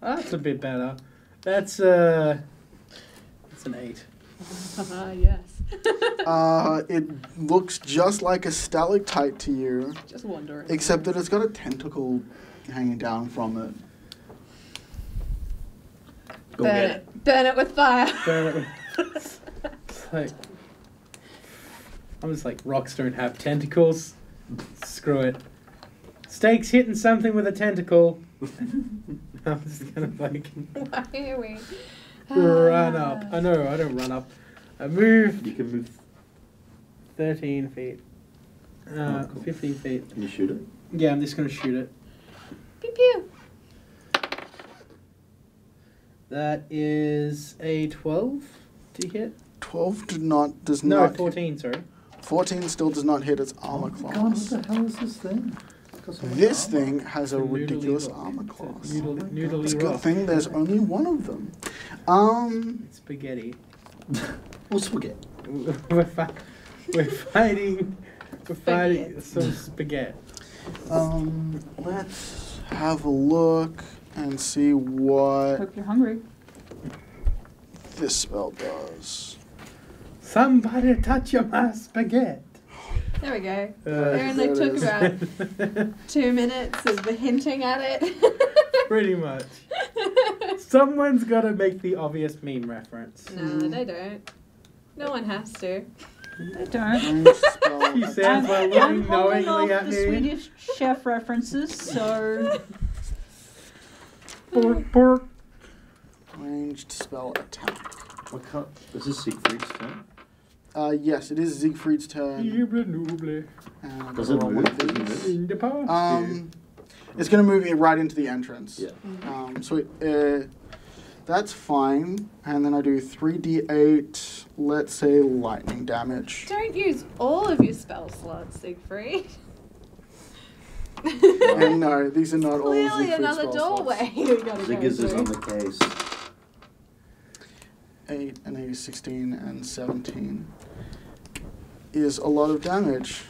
That's a bit better. That's an 8. Yes. It looks just like a stalactite to you, Just wondering. except that it's got a tentacle hanging down from it. Go Burn get it. Burn it with fire. It's like, I'm just like, rocks don't have tentacles. Screw it. Steak's hitting something with a tentacle. I'm just gonna like Why are we? run up. I know, I don't run up. I move You can move. 13 feet. Oh, cool. 15 feet. Can you shoot it? Yeah, I'm just gonna shoot it. Pew pew. That is a 12 to hit. 12 does No, not. 14, sorry. 14 still does not hit its armor God, what class. the hell is this thing? It's got so much This armor. thing has a It's a noodly ridiculous rock. armor It's a class. noodly It's a good rock. thing there's only one of them. It's spaghetti. Well, spaghetti. we're fighting. We're fighting some spaghetti. Let's have a look and see what Hope you're hungry. this spell does. Somebody touch my spaghetti. There we go. Uh, They only there it took is. about 2 minutes of the hinting at it. Pretty much. Someone's got to make the obvious meme reference. No, they don't. No one has to. They don't. Ranged spell He attack. says while I'm looking holding knowingly off at the me. Swedish chef references, so Pork, pork. Ranged spell attack. What color? Is this Siegfried's turn? Yes, it is Siegfried's turn. Libre noble. And I'm Does gonna it roll one move? of Does it these. move? In the past. It's going to move it right into the entrance. Yeah. So that's fine. And then I do 3d8, let's say lightning damage. Don't use all of your spell slots, Siegfried. And no, these are not all Clearly Siegfried's another spell slots. doorway we gotta Zig go is on through. the case. 8 and 8 is 16 and 17 is a lot of damage.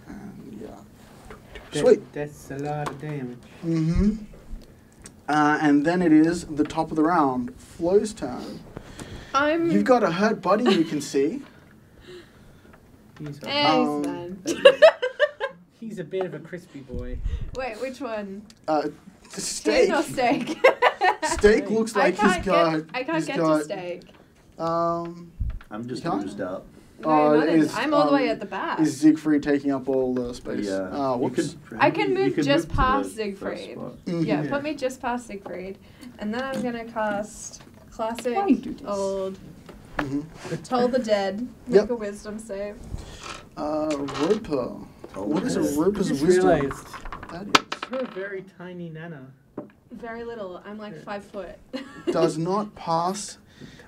And yeah. Sweet. That's a lot of damage. Mm-hmm. And then it is the top of the round, Flo's turn. You've got a hurt buddy you can see. He's a, He's fine. he's a bit of a crispy boy. Wait, which one? Steak. Tin or steak? Steak looks like I he's got. can't he's get got, to steak. I'm just You can't? bruised up. No, you're not is, I'm all the way at the back. Is Siegfried taking up all the space? Yeah. Whoops. I can move just to the past first Siegfried. spot. Mhm. Yeah, Yeah. put me just past Siegfried. And then I'm gonna cast classic Why you do this? old Mhm. Toll the Dead. Make Yep. a wisdom save. Roper. What is a Yes. Roper's I just wisdom? realized That is. you're a very tiny nana. Very little. I'm like 5 foot. Does not pass.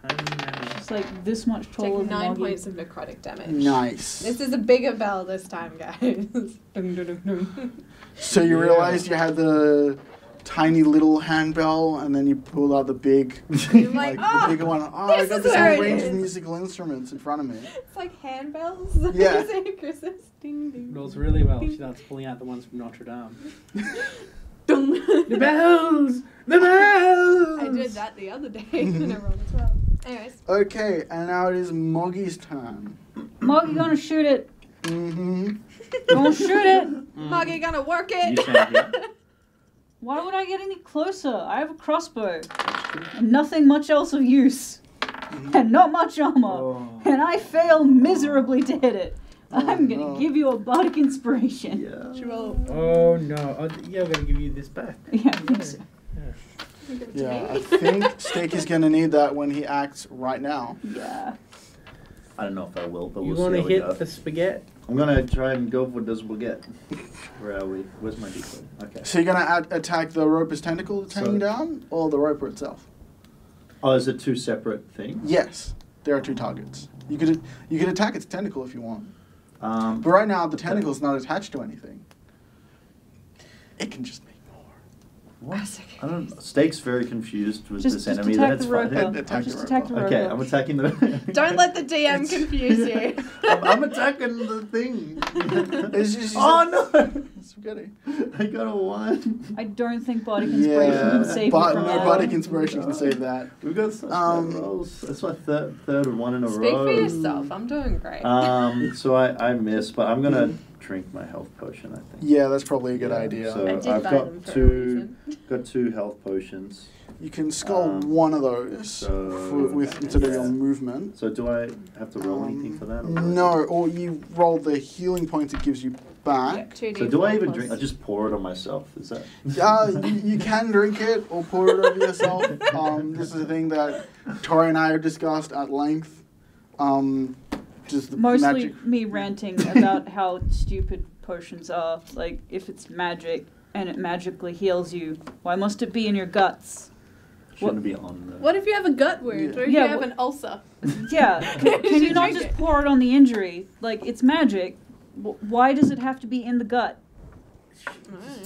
Tiny nana. it's like this much taller Take than 9 Moggy. points of necrotic damage. Nice. This is a bigger bell this time, guys. Dun, dun, dun, dun. So you Yeah. realized you had the tiny little handbell, and then you pulled out the big, I'm like, the oh, bigger one. Oh, I this got is this where whole it range of is. musical instruments in front of me. it's like handbells. Yeah. Is it Christmas? Ding, ding. Rolls really well. She starts pulling out the ones from Notre Dame. Dun. The bells! The bells! I did that the other day and I rolled a 12. Anyways. Okay, and now it is Moggy's turn. Moggy gonna shoot it. Mm-hmm. Gonna shoot it. Moggy gonna work You it. stand here. Why would I get any closer? I have a crossbow. And nothing much else of use. And not much armor. Oh. And I fail miserably to hit it. Oh, I'm gonna no. give you a bardic inspiration. Yeah. She roll. Oh no. Oh, yeah, I'm going to give you this back. Yeah, I think so. Give it to Yeah, I me. think Steak is gonna need that when he acts right now. Yeah. I don't know if I will, but You we'll want see to how we hit go. the spaghetti? I'm gonna try and go for this baguette. Where are we? Where's my decoy? Okay. So you're gonna attack the Roper's tentacle that's hanging So- down, or the Roper itself? Oh, is it two separate things? Yes, there are two targets. You could attack its tentacle if you want, but But right now the tentacle's not attached to anything. It can just make more. what? I don't know. Steak's very confused with Just this enemy. attack That's the roper. fine. Attack I'll the just attack the roper. Okay, I'm attacking the. Don't let the DM confuse you. I'm attacking the thing. It's just Oh no! spaghetti. I got a 1. I don't think bardic inspiration can save but you from no that. bardic inspiration can save that. We got such Um, bad rolls. That's my third one in a Speak row. for yourself. I'm doing great. So I missed, but I'm gonna drink my health potion. I think. Yeah, that's probably a good Yeah, idea. so- I did I've buy got them for a two- reason. Got 2 health potions. You can skull Um, one of those so- with instead of your Yeah. movement. So do I have to roll anything for that? Or do I No, just- or you roll the healing points it gives you Yeah, back. 2d4 So do I even plus- drink? I just pour it on myself. Is that? You can drink it or pour it over yourself. This is a thing that Tori and I have discussed at length. Just the Mostly magic. me ranting about how stupid potions are. Like, if it's magic and it magically heals you, why must it be in your guts? Shouldn't be on the. What if you have a gut wound? Or if Yeah, you have what- an ulcer? Yeah, can You you not drink just it. pour it on the injury? Like, it's magic. Why does it have to be in the gut?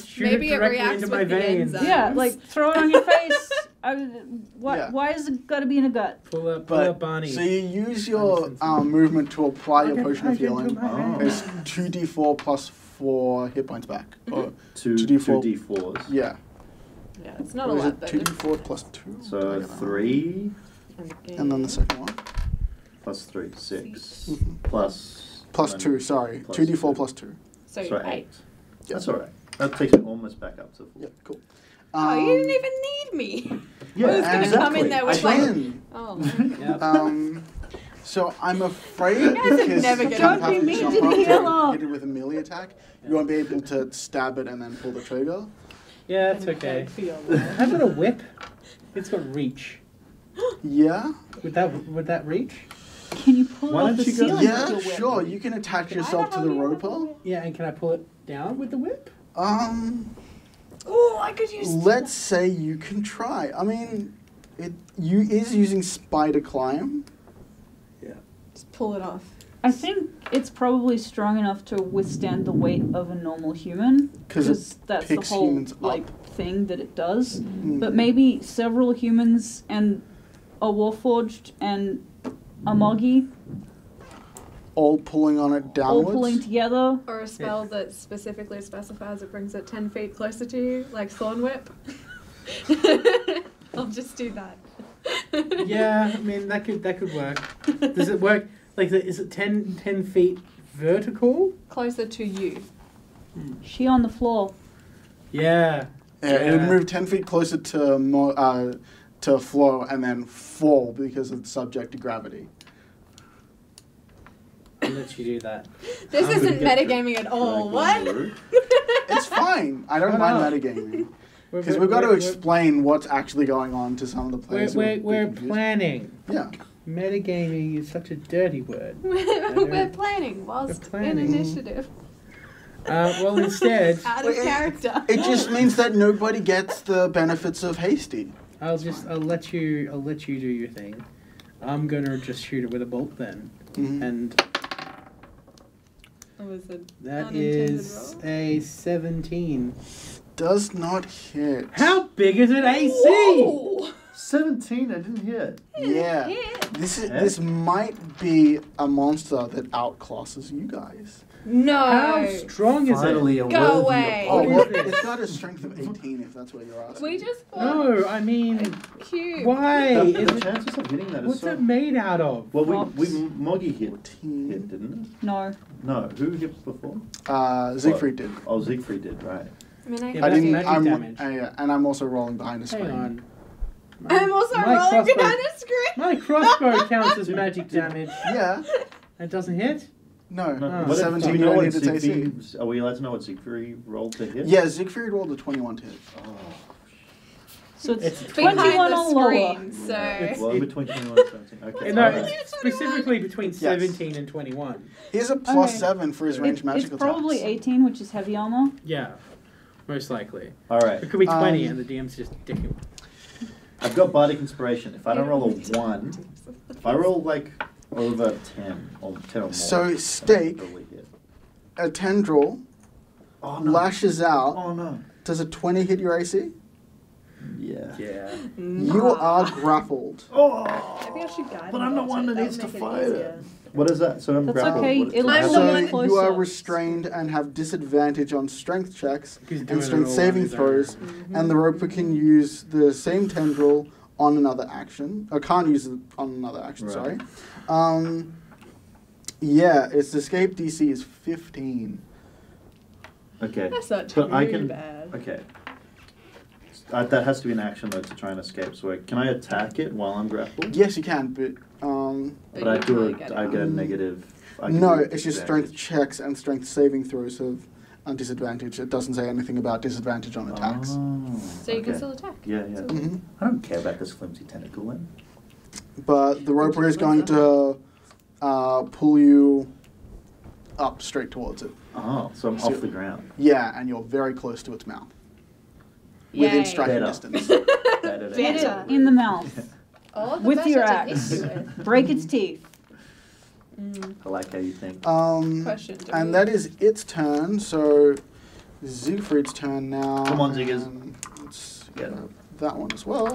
Shoot Maybe it it directly reacts into with my the veins. enzymes. Yeah, like, throw it on your face. Yeah. Why does it gotta be in a gut? Pull up But Barney. so you use your movement to apply your potion of healing. Oh. It's 2d4 plus 4 hit points back. Or, 2d4. 2d4. yeah. Yeah, it's not a Or is lot, it but 2d4 plus 2? I So don't know. 3 And then the second one. plus 3, 6 Mhm. plus. Plus one- 2, sorry. plus 2d4 2. plus 2. So Sorry, 8. 8. That's alright. That takes me almost back up to full. Yeah, cool. Oh, you didn't even need me. Yeah, I was going to come in there with like... Again, Oh. so I'm afraid You guys are because never you gonna can't Don't be have mean jump to the up healer. hit it with a melee attack. You won't be able to stab it and then pull the trigger. Yeah, it's okay. I've got a whip. It's got reach. Yeah. Would that reach? Can you pull Why it off don't the you go- ceiling? Yeah, with your whip? sure. You can attach yourself to the roper. Yeah, and can I pull it down with the whip? Oh, I could use... Let's say you can try. I mean, you is using spider climb. Just pull it off. I think it's probably strong enough to withstand the weight of a normal human, 'Cause it that's the picks whole humans up. thing that it does. Mm. But maybe several humans and a warforged and a moggy All pulling on it all downwards. pulling together. Or a spell that specifically specifies it brings it 10 feet closer to you, like Thorn Whip. I'll just do that. Yeah, I mean that could work. Does it work? Like, is it 10 feet vertical? Closer to you. She on the floor. Yeah. Yeah, it would move 10 feet closer to flow and then fall because it's subject to gravity. I'll let you do that. This I'm isn't gonna get metagaming at all. What? It's fine. I don't No, mind no. metagaming. Because we've got to explain what's actually going on to some of the players. who will be We're confused. planning. Yeah. Metagaming is such a dirty word. We're planning whilst We're planning. in initiative. Well, instead, Out of character. It just means that nobody gets the benefits of hasty. I'll let you do your thing. I'm gonna just shoot it with a bolt then, Mhm. and Was it that unintended is roll? a 17. Does not hit. How big is it AC? Whoa! 17, I didn't hear it. Yeah. Hit. This might be a monster that outclasses you guys. No. How strong is Finally, it? a Go worthy away. Oh, What well, is this? it's got a strength of 18 if that's what you're asking. We just fought No, I mean, a cube. why? The Is it, chances of hitting that is what's so... it made out of? Well, Fox. we Moggy hit, 14. didn't No. it? No, who hit before? Siegfried did. Oh, Siegfried did, right. I mean, Yeah, I that's didn't. magic damage. Yeah, and I'm also rolling behind a screen. Hang on. I'm also My rolling crossbow- behind the screen. My crossbow counts as magic damage. Yeah. It doesn't hit? No. No, Oh. what if- 17 do we know what hit its AC. Siegfried... Are we allowed to know what Siegfried rolled to hit? Yeah, Siegfried rolled a 21 to hit. Oh. So it's It's 21 Behind the or lower. screen, so... It's- Well, it- between 21 and 17. Okay. No, alright. it's specifically between 17 and 21. He has a plus Okay. 7 for his ranged magic It's attacks. probably 18, which is heavy armor. Yeah, most likely. Alright. It could be 20 Um, and the DM's just dicking. I've got Bardic Inspiration. If I don't roll a 1, if I roll like over 10 or 10 or more, So, then I Stake- probably hit. A tendril Oh no. lashes out. Oh no. Does a 20 hit your AC? Yeah. Yeah. You are grappled. Oh! Maybe I should guide But him I'm the about one it. that That needs would to make fight easier. it. What is that? So I'm That's grappled. okay, What- it'll I'm pull the you one So closer. you are restrained and have disadvantage on strength checks He's doing and it strength all saving on his own. throws, and the roper can use the same tendril on another action. Or can't use it on another action, Right. sorry. Yeah, its escape DC is 15. Okay. That's not too But I can. bad. Okay. That has to be an action though to try and escape. So can I attack it while I'm grappled? Yes, you can, but But you I do can't it. get I it. get a negative. I can no, do it's just strength disadvantage. checks and strength saving throws have disadvantage. It doesn't say anything about disadvantage on attacks. Oh, So you can okay. still attack. Yeah, yeah. So- Mhm. I don't care about this flimsy tentacle then. But the roper is going to pull you up straight towards it. Oh, so I'm So- off the ground. Yeah, and you're very close to its mouth. Within Yay. striking Better. distance. Better than Get it Better. in the mouth. Oh, the With better your to axe. hit you with. Break its teeth. I like how you think. Question. do And we- that is its turn, so Siegfried's turn now. Come on, Ziggers. and Let's Get get it. that one as well.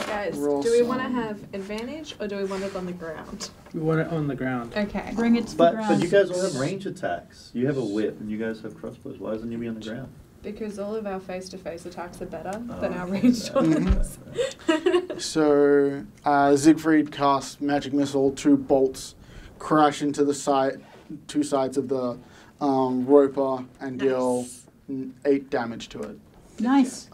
Guys, roll do we want to some. have advantage or do we want it on the ground? We want it on the ground. Okay. Bring it to the But ground. you guys all have range attacks. You have a whip and you guys have crossbows. Why doesn't you be on the ground? Because all of our face-to-face attacks are better Oh, than our okay. ranged Mhm. ones. So Siegfried casts magic missile. 2 bolts crash into the two sides of the roper and deal 8 damage to it. Nice.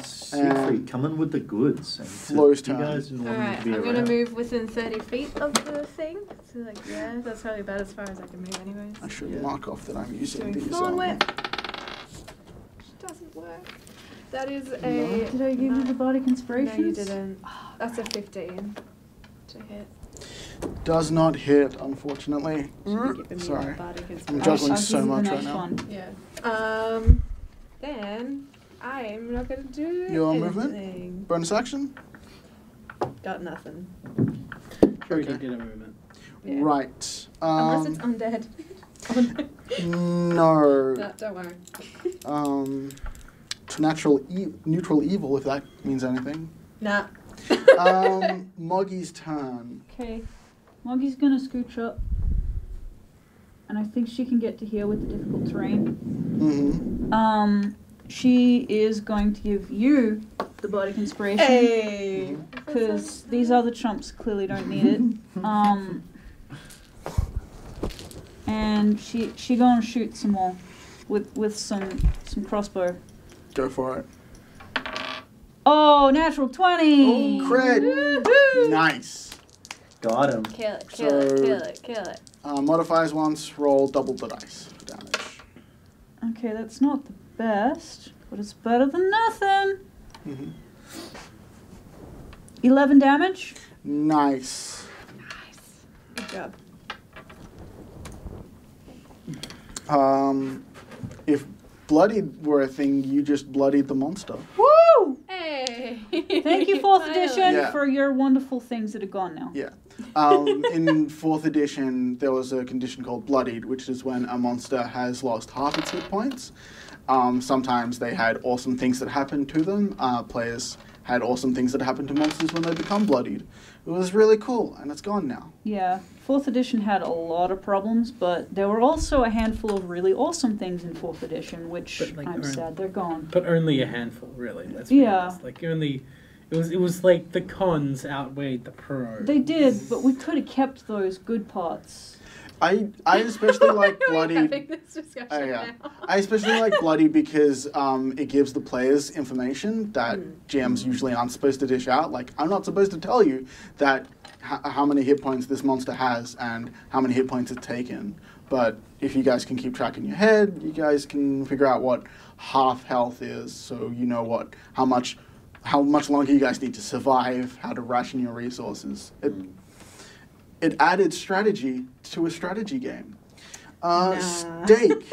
Siegfried coming with the goods. And Flo's you turn. guys didn't want me Alright, to be I'm around. gonna move within 30 feet of the thing. So like, yeah, that's probably about as far as I can move anyways. I should Yeah. mark off that I'm using Doing these. Thorn Whip. Doesn't work. That is a... Did I give you the Bardic No, Inspirations? you didn't. That's a 15 to hit. Does not hit, unfortunately. Should've given me Sorry. that Bardic I'm Inspiration. juggling I'll so give you the much next right now. one. Yeah. Then I'm not gonna do Your anything. movement? Bonus action? Got nothing. Already Okay. did a movement. Yeah. Right. Unless it's undead. No. No, don't worry. To neutral evil, if that means anything. Nah. Moggy's turn. Okay. Moggy's gonna scooch up. And I think she can get to here with the difficult terrain. Mm-hmm. She is going to give you the Bardic Inspiration. Hey. Because these other chumps clearly don't need it. And she gonna shoot some more with some crossbow. Go for it. Oh, natural 20! Oh, crit! Woohoo! Nice. Got him. Kill it, kill it, kill kill it, kill it. Modifiers once, roll double the dice for damage. Okay, that's not the best, but it's better than nothing. Mm-hmm. 11 damage. Nice. Good job. If bloodied were a thing, you just bloodied the monster. Woo! Hey. Thank you, 4th edition, Yeah. for your wonderful things that are gone now. Yeah. In 4th edition, there was a condition called bloodied, which is when a monster has lost half its hit points. Sometimes they had awesome things that happened to them. Players had awesome things that happen to monsters when they become bloodied. It was really cool, and it's gone now. Yeah, 4th edition had a lot of problems, but there were also a handful of really awesome things in 4th edition, which But, like, I'm aren't- sad they're gone. But only a handful, really. Let's be Yeah. honest. Like only, it was like the cons outweighed the pros. They did, but we could have kept those good parts. I especially like Why are we bloodied. having this discussion Oh, yeah. now? I especially like bloody because it gives the players information that GMs usually aren't supposed to dish out. Like, I'm not supposed to tell you that how many hit points this monster has and how many hit points it's taken. But if you guys can keep track in your head, you guys can figure out what half health is, so you know how much longer you guys need to survive, how to ration your resources. It added strategy to a strategy game. Steak,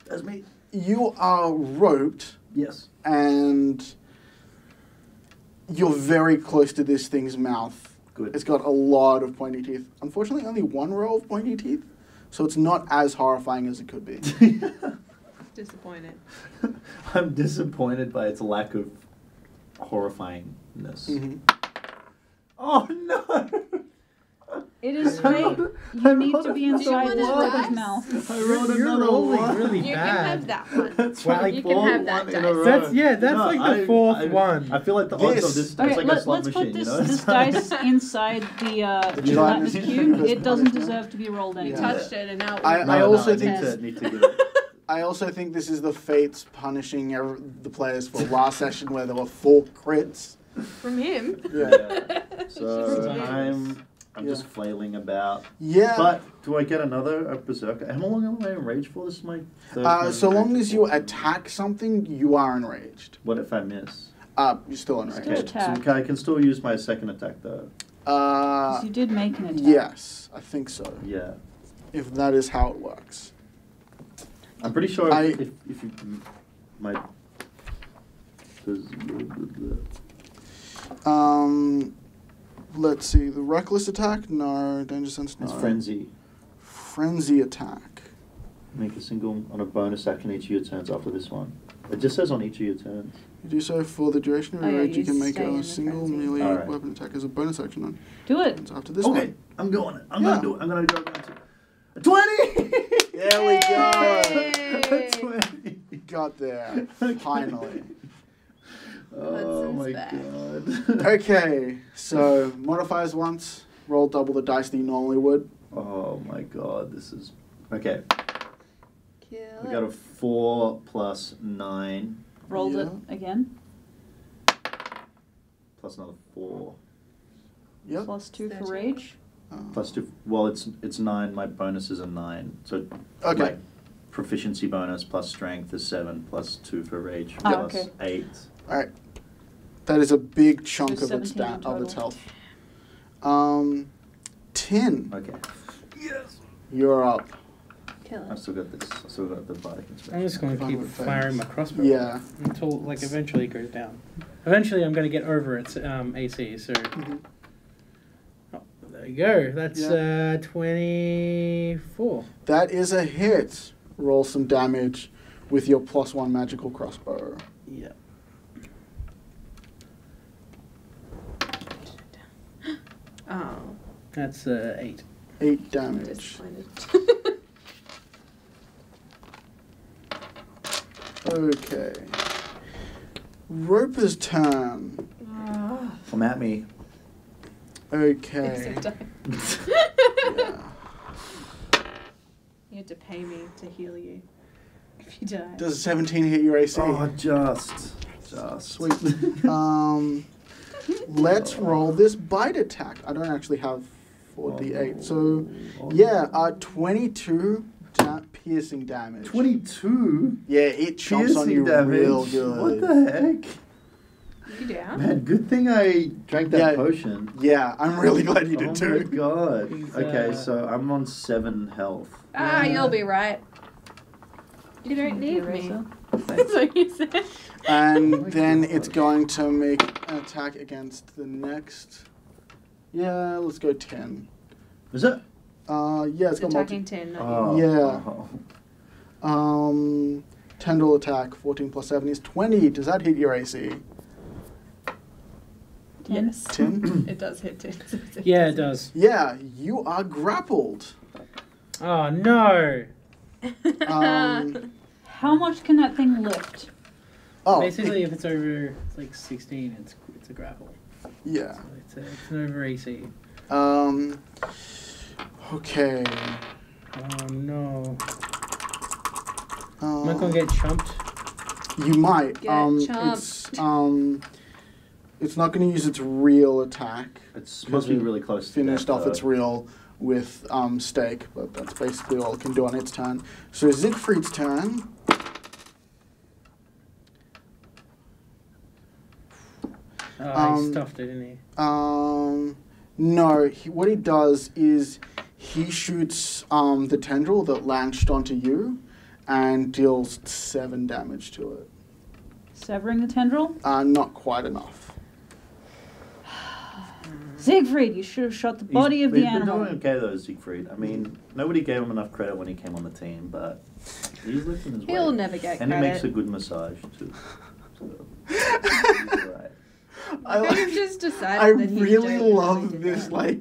That's me. you are roped Yes. and you're very close to this thing's mouth. Good. It's got a lot of pointy teeth. Unfortunately, only one row of pointy teeth, so it's not as horrifying as it could be. Disappointed. I'm disappointed by its lack of horrifyingness. Mm-hmm. Oh no! It is I fake. rolled- You I need rolled to be a inside one. this Do you want brother's a mouth. I rolled You're another rolling one. really You bad. can have that one. That's Well, right. you can have that in a dice. row. That's like the fourth one. I feel like the odds of this. It's like a slot let's machine. put this, you know? this dice inside the The gelatinous gelatinous cube. cube as It doesn't punishment. deserve to be rolled You anymore. Yeah. touched it and now I also think need to give it. I also think this is the fates punishing the players for last session where there were 4 crits. from him. Yeah. So It's I'm just flailing about. Yeah. But do I get another berserker? How long am I enraged for? This is my third turn So long enraged. as you attack something, you are enraged. What if I miss? You're still enraged. Still attack. So I can still use my second attack though. 'Cause you did make an attack. Yes, I think so. Yeah. If that is how it works. I'm pretty sure I- if you my Let's see. The reckless attack? No. Danger sense? No. it's frenzy. Frenzy attack. Make a single on a bonus action each of your turns after this one. It just says on each of your turns. You do so for the duration of Oh, your yeah, rage. You you can make stay in a the single frenzy. melee Alright. weapon attack as a bonus action on Do it. turns after this Okay, one. I'm going. I'm Yeah. gonna do it. I'm gonna go down to a 20. There we go. Yay! 20. Got there. Finally. Oh my Hudson's god. Okay, so modifiers once. Roll double the dice that you normally would. Oh my god, this is okay. Kill We it. got a 4 plus 9 Rolled Yeah. it again. plus another 4 Yep. Plus 2 for 13. rage. plus 2. Well, it's 9. My bonus is a 9. So Okay. my proficiency bonus plus strength is 7 plus 2 for rage Ah, plus okay. 8. All right. That is a big chunk So of its 17 in of its total. health. 10. Okay. You're up. Kill I it. still got this. I still got the bardic I'm inspection. just going to Fine keep with firing my things. crossbow. Yeah. Until, like, eventually it goes down. Eventually I'm going to get over its AC, so... Mhm. Oh, there you go. That's Yeah. 24. That is a hit. Roll some damage with your +1 magical crossbow. Yeah. Oh, That's 8. 8 damage. disappointed. Okay. Roper's turn. Oh, Come at me. Okay. except I- Yeah. You had to pay me to heal you if you die. Does a 17 hit your AC? Oh, just. Sweet. Let's roll this bite attack. I don't actually have 4d8. So, yeah, 22 piercing damage. 22 Yeah, it chomps on you damage. real good. What the heck? You down? Man, good thing I drank that Yeah. potion. Yeah, I'm really glad you did Oh too. my god. He's, Okay, so I'm on 7 health. Ah, Yeah. you'll be right. You don't need me. That's what you said. And Oh my then God. it's going to make an attack against the next. Yeah, let's go 10. Is it? Yeah, it's got Attacking 10, not Oh. Yeah. Oh. Tendril attack, 14 plus 7 is 20. Does that hit your AC? you. Yes. 10? It does hit 10. Yeah, it does. Yeah, you are grappled. Oh, no. Um, How much can that thing lift? oh, Basically, if it's over like 16, it's a grapple. yeah. So it's an over AC. Okay. Oh, no. Am I going to get chumped? You might. Get It's not going to use its real attack. It's supposed to be really close to Finished death, off its though. real with stake, but that's basically all it can do on its turn. So Siegfried's turn. Oh, he stuffed it, didn't he? No. What he does is he shoots the tendril that launched onto you and deals 7 damage to it. Severing the tendril? Not quite enough. Siegfried, you should have shot the body of the He's been animal. doing okay though, Siegfried. I mean, nobody gave him enough credit when he came on the team, but he's lifting his weight. He'll never get And he makes a credit. good massage too. So, he's alright. I You've like. just decided I that he really don't love did this that.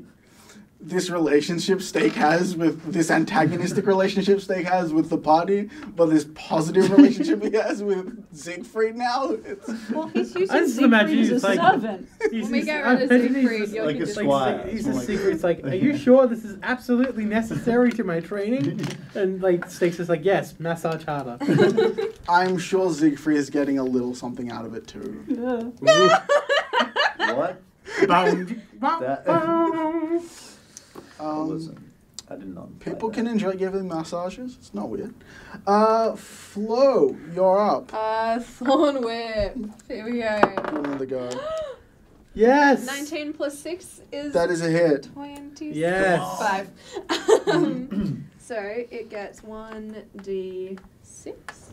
this relationship Steak has with this antagonistic relationship Steak has with the party, but this positive relationship he has with Siegfried now. It's, Well, he's I using just imagine Siegfried as he's a like- servant. When we get rid of Siegfried, you'll like be a just squire. He's It's a like- secret. It's like, are you sure this is absolutely necessary to my training? And like Stakes is like, yes, massage harder. I'm sure Siegfried is getting a little something out of it too. Yeah. What? Bound. That- Listen, I did not. imply People that. can enjoy giving massages. It's not weird. Flo, you're up. Thorn Whip. Here we go. Another go. Yes. 19 plus 6 is That is a hit. 26. Yes. 5. So it gets 1d6.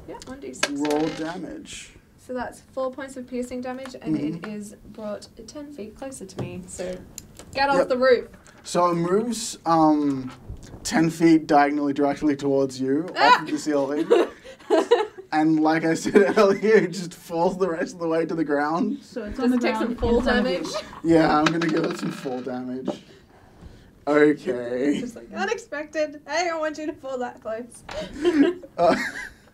Yeah, 1d6. Roll damage. So that's 4 points of piercing damage, and it is brought 10 feet closer to me. So get off Yep. the roof. So it moves 10 feet diagonally directly towards you off of the ceiling. And like I said earlier, it just falls the rest of the way to the ground. So it's Does on the it take ground some full in front of you. damage? Yeah, I'm going to give it some full damage. Okay. Just like, unexpected. I don't want you to fall that close. Uh,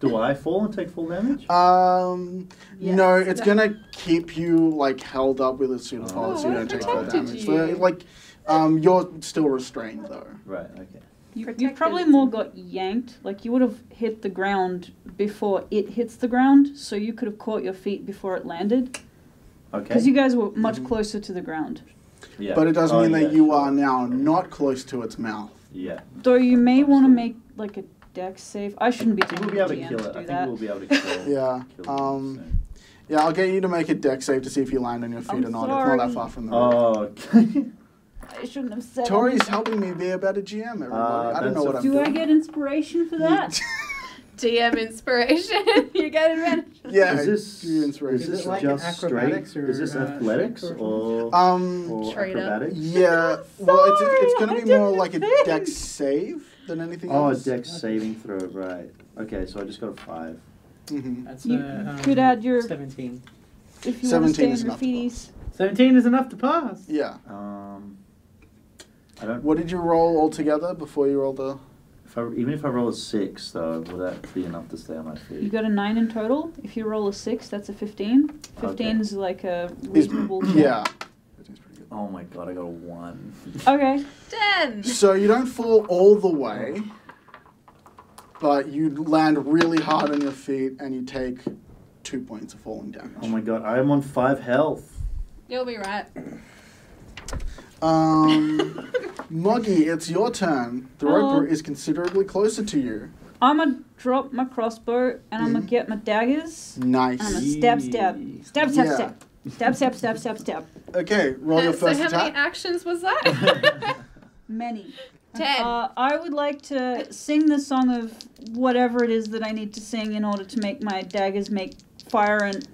Do I fall and take full damage? Yes. No, it's going to keep you like held up with a suit of Oh, armor so you what don't take full protected damage. you? So, like, you're still restrained though. Right. Okay. You protected. probably more got yanked. Like you would have hit the ground before it hits the ground, so you could have caught your feet before it landed. Okay. Because you guys were much closer to the ground. Yeah. But it does mean that yeah, you sure. are now not close to its mouth. Yeah. Though you may want to make like a dex save. I shouldn't be I think telling we'll be the able to GM kill to it. do I think that. we'll be able to kill. Yeah. kill it, Yeah, I'll get you to make a dex save to see if you land on your feet I'm or not. It's not that sorry. far from the so. room. Oh, okay. I shouldn't have said Tori's anything. helping me be a better GM, everybody. I don't that's know what a- I'm Do doing. I get inspiration for that? DM inspiration. You get advantage. Yeah, Is this, give you inspiration. is this Is it like an just straight? acrobatics or, Is this athletics or or Trade up. acrobatics? Yeah, well, it's Sorry, going I to be more didn't like a think. dex save than anything Oh, a else. dex saving throw, right. Okay, so I just got a 5. Mm-hmm. That's You could add your 17. if you want to 17 stay in is your enough to feeties. 17 is enough to pass. Yeah. I don't. What did you roll altogether before you rolled the... Even if I roll a 6, though, will that be enough to stay on my feet? You got a 9 in total. If you roll a 6, that's a 15. 15 Okay. is like a reasonable check. Yeah. Oh my god, I got a 1. Okay. 10. So you don't fall all the way, but you land really hard on your feet and you take 2 points of falling damage. Oh my god, I am on 5 health. You'll be right. Muggy, it's your turn. The Hello. roper is considerably closer to you. I'm gonna drop my crossbow and I'm gonna get my daggers. Nice. I'm gonna stab, stab. Stab, stab, Yeah. stab. Stab, stab, stab, stab, stab. Okay, roll your So first how many attack. actions was that? Many. 10. I would like to sing the song of whatever it is that I need to sing in order to make my daggers make fire and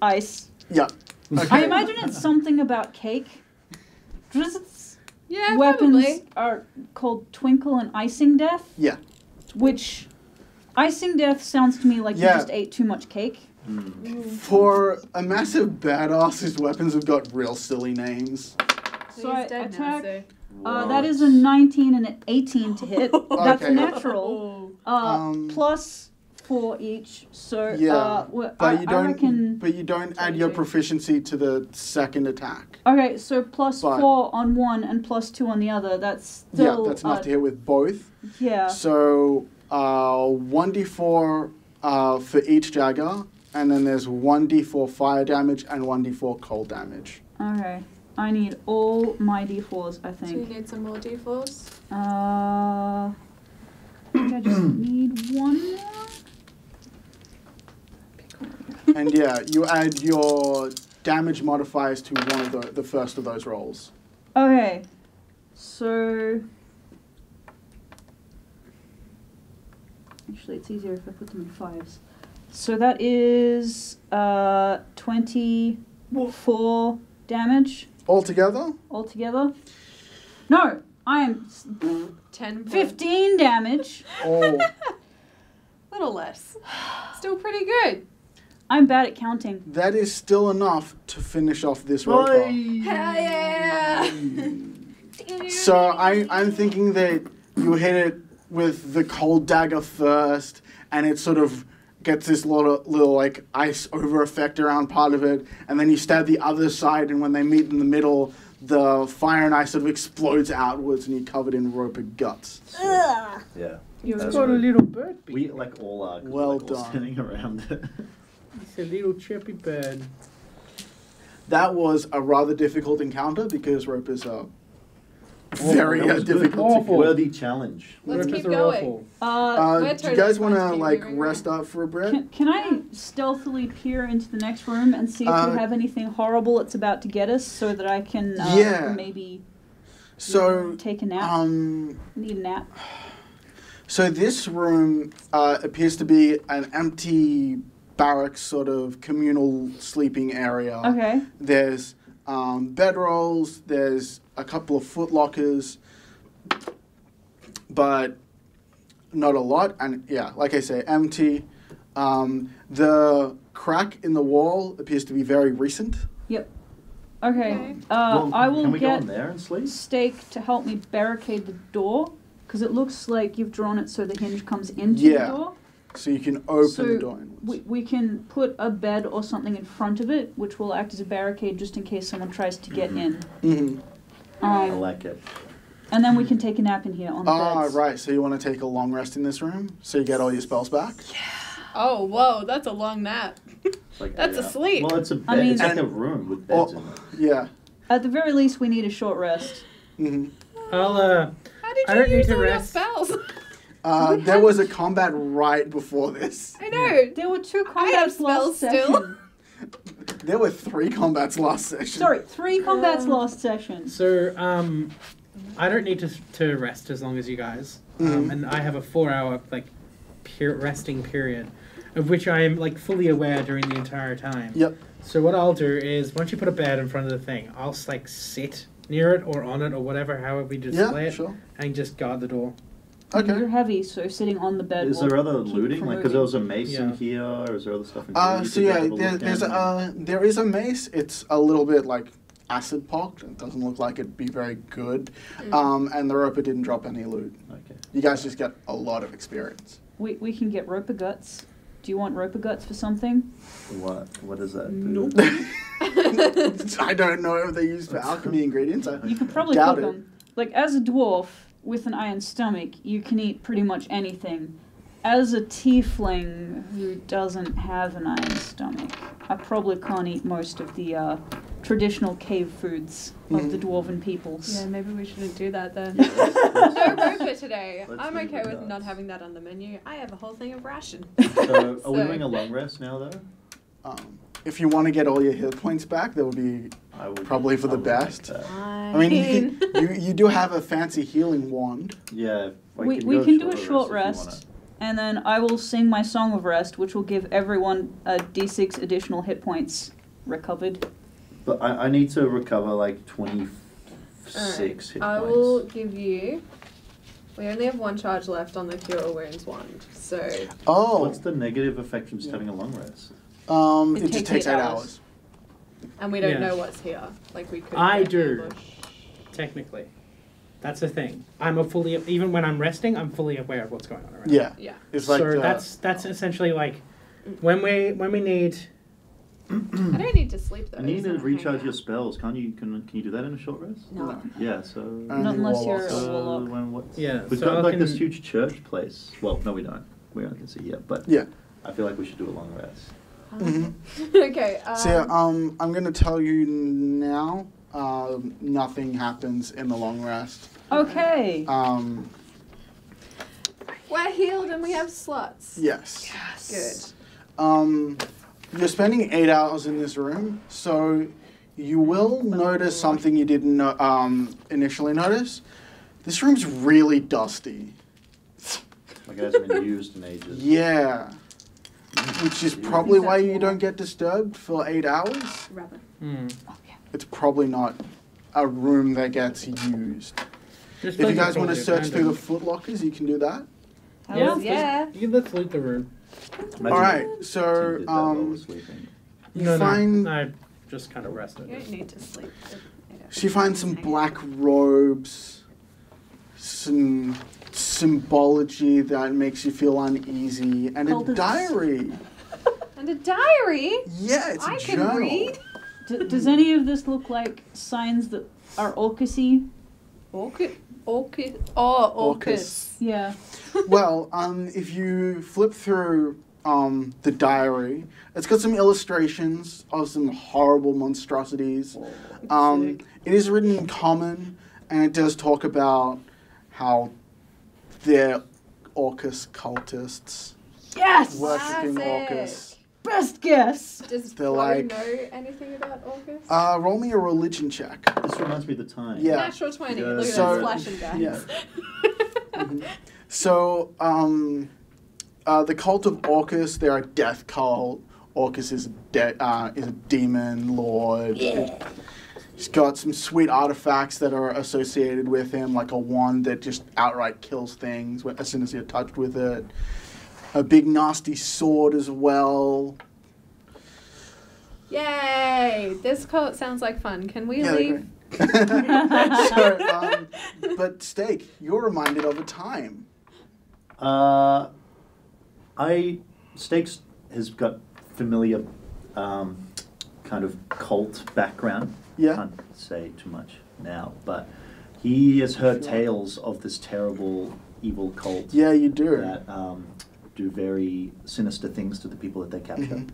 ice. Yeah. Okay. I imagine it's something about cake. Drizzt's Yeah, weapons probably. are called Twinkle and Icing Death, Yeah. which Icing Death sounds to me like Yeah. you just ate too much cake. For a massive badass, his weapons have got real silly names. So I He's dead attack. now, That is a 19 and an 18 to hit. That's Okay. natural. Plus 4 each. So Yeah, well, But you I don't. reckon. But you don't add your 22. proficiency to the second attack. Okay, so plus But- 4 on one and plus 2 on the other. That's still. Yeah, that's enough to hit with both. Yeah. So 1d4 for each dagger, and then there's 1d4 fire damage and 1d4 cold damage. Okay. I need all my d4s, I So you think. need some more d4s? I think I just need one more. And yeah, you add your damage modifiers to one of the first of those rolls. Okay. So. Actually, it's easier if I put them in 5s. So that is 24 damage Altogether? altogether. No, I am 10 15 damage. Oh, little less. Still pretty good. I'm bad at counting. that is still enough to finish off this roper. Hell yeah! So I'm thinking that you hit it with the cold dagger first, and it sort of gets this little like ice over effect around part of it, and then you stab the other side, and when they meet in the middle, the fire and ice sort of explodes outwards, and you're covered in roper guts. Yeah. You're That's Got a good. little bird beak. We like all are. 'cause Well we're, like, all done. standing around it. It's a little chirpy bird. That was a rather difficult encounter because ropers are very That was good. difficult to Awful. Worthy challenge. Let's Ropers keep are going. awful. We're do you totally guys want to fine like keeping rest up for a bit? Can I stealthily peer into the next room and see if we have anything horrible that's about to get us so that I can Yeah. maybe So take a nap? Need a nap. So this room appears to be an empty barracks sort of communal sleeping area. Okay. There's bedrolls, there's a couple of foot lockers, but not a lot. And yeah, like I say, empty. The crack in the wall appears to be very recent. Okay. Okay. I will Can we go get in there and sleep? Stake to help me barricade the door because it looks like you've drawn it so the hinge comes into Yeah. the door. So you can open So the door inwards. We can put a bed or something in front of it, which will act as a barricade just in case someone tries to get in. Mhm. I Um, like it. And then we can take a nap in here on the beds. Right. So you want to take a long rest in this room so you get all your spells back? Oh, whoa, that's a long nap. It's like That's a sleep. Well, it's a bed. I mean- it's like a room with beds in it. Yeah. At the very least, we need a short rest. Hmm. I'll How did I you don't need use to all your rest. spells? There was a combat right before this. I know. There were 2 I have combats last spells still. session. There were 3 combats last session. Sorry, 3 combats last session. So, I don't need to rest as long as you guys. And I have a 4-hour, like, resting period, of which I am, like, fully aware during the entire time. Yep. So what I'll do is, once you put a bed in front of the thing, I'll, like, sit near it or on it or whatever, however we display it, sure. and just guard the door. Okay. You're heavy, so sitting on the bed Is will there other keep looting? from Like, because there was a moving. mace in here, or is there other stuff in here? So yeah, there is a mace. It's a little bit like acid pocked. It doesn't look like it'd be very good. And the roper didn't drop any loot. Okay. You guys just get a lot of experience. We can get roper guts. Do you want roper guts for something? What does that do? Nope. I don't know if they're used for alchemy ingredients. You could probably doubt cook it. them. Like, as a dwarf with an iron stomach, you can eat pretty much anything. As a tiefling who doesn't have an iron stomach, I probably can't eat most of the traditional cave foods of the dwarven peoples. Yeah, maybe we shouldn't do that then. No roper today. Let's I'm leave okay it with at not that. having that on the menu. I have a whole thing of ration. So, are we So- doing a long rest now, though? If you want to get all your hit points back, that would be I would probably for the I would like best. that. I mean, you do have a fancy healing wand. Yeah. We go can do a shorter short if you rest, wanna. and then I will sing my song of rest, which will give everyone a d6 additional hit points recovered. But I need to recover like 26 hit I points. will give you. We only have 1 charge left on the Cure Wounds wand, so Oh, What's the negative effect from just having a long rest? it It just takes takes 8 8 hours. and we don't Yeah. know what's here. Like we could. I get do. ambushed. Technically. That's the thing. Even when I'm resting, I'm fully aware of what's going on around. Yeah, Yeah. it's like So that's essentially like when we need. I don't need to sleep though. And you need so to I hang recharge out. your spells. Can you do that in a short rest? No. Yeah. So. Not unless you're warlocks. a warlock. What's, Yeah, we've so got I like can- this huge church place. Well, no, we don't. We only can see yet, but Yeah. I feel like we should do a long rest. Okay. So yeah, I'm gonna tell you now. Nothing happens in the long rest. Okay. We're healed and we have slots. Yes. Good. You're spending 8 hours in this room, so you will notice something you didn't initially notice. This room's really dusty. Like it hasn't been used in ages. Yeah. Which is probably why you don't get disturbed for 8 hours. Rabbit. It's probably not a room that gets used. Just If you like guys want to probably search through the abandoned. foot lockers, you can do that. Hello? Yeah. Let's loot the room. Imagine Alright, Tim so did that while we're sleeping. you find I just kind of rested. You don't need to sleep. she finds some black robes, some symbology that makes you feel uneasy, and a Cultists. diary. And a diary. Yeah, it's a I can journal. read. Does any of this look like signs that are Orcusy? Orchid. Oh, orchis. Yeah. Well, if you flip through the diary, it's got some illustrations of some horrible monstrosities. It is written in common, and it does talk about how they're Orcus cultists Yes! worshipping Classic. Orcus. Best guess! Does They're Florrie like- know anything about orchis? Roll me a religion check. This reminds me of the time. Yeah. Natural 20. Yeah. Look at So- those flashing guys. Yeah. So, the cult of Orcus, they're a death cult. Orcus is a demon lord. He's got some sweet artifacts that are associated with him, like a wand that just outright kills things as soon as you're touched with it. A big nasty sword as well. Yay! This cult sounds like fun. Can we Yeah, they're leave? great. So, but Steak, you're reminded of a time. Stakes has got familiar kind of cult background. Yeah. Can't say too much now, but He has heard tales of this terrible, evil cult Yeah, you do. that do very sinister things to the people that they capture.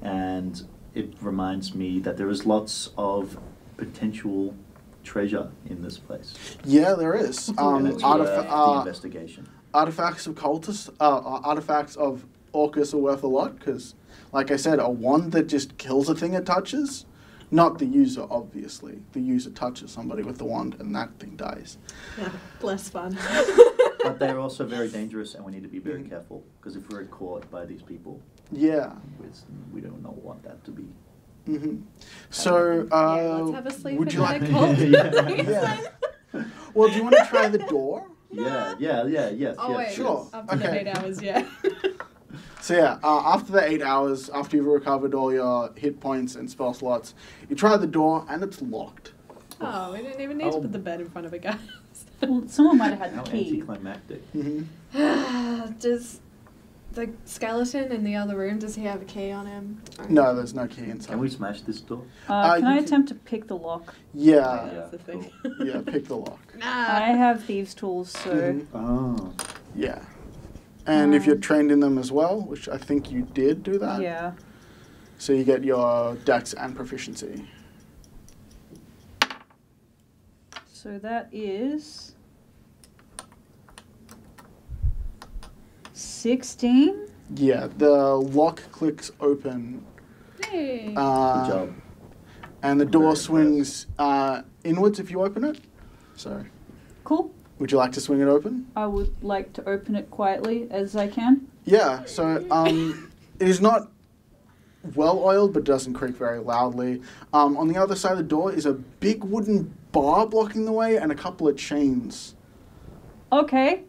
And it reminds me that there is lots of potential treasure in this place. Yeah, there is. And it's worth the investigation. Artifacts of cultists, artifacts of Orcus are worth a lot because, like I said, a wand that just kills a thing it touches, not the user, obviously. The user touches somebody with the wand and that thing dies. Yeah, less fun. But they're also very dangerous, and we need to be very careful because if we're caught by these people, Yeah. we don't want that to be. So, Let's have a sleep would in you like? the cult. Yeah. Well, do you want to try the door? Yes. Oh, wait. Sure. After the 8 hours, yeah. So yeah, after the 8 hours, after you've recovered all your hit points and spell slots, you try the door and it's locked. Oh, we didn't even need to put the bed in front of a guy. Well, someone might have had How the key. anticlimactic. Does the skeleton in the other room, does he have a key on him? No, there's no key inside. Can we smash this door? Can you I can- attempt to pick the lock? Yeah, That's the thing. yeah, pick the lock. I have thieves' tools, so Oh. Yeah. And if you're trained in them as well, which I think you did do that. yeah. So you get your dex and proficiency. So that is 16. Yeah, the lock clicks open. Hey. Good job. And the door Very swings inwards if you open it. So, Cool. would you like to swing it open? I would like to open it quietly as I can. Yeah, so it is not well oiled, but doesn't creak very loudly. On the other side of the door is a big wooden bar blocking the way and a couple of chains. Okay.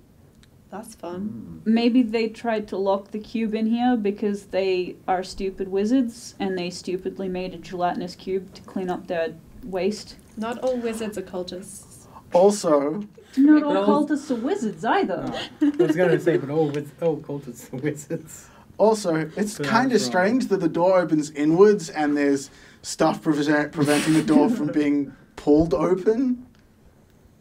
That's fun. Maybe they tried to lock the cube in here because they are stupid wizards and they stupidly made a gelatinous cube to clean up their waste. Not all wizards are cultists. Also, Not all But cultists are wizards either. I was going to say, but all cultists are wizards. it's So kind of that's wrong. strange that the door opens inwards and there's stuff preventing the door from being pulled open.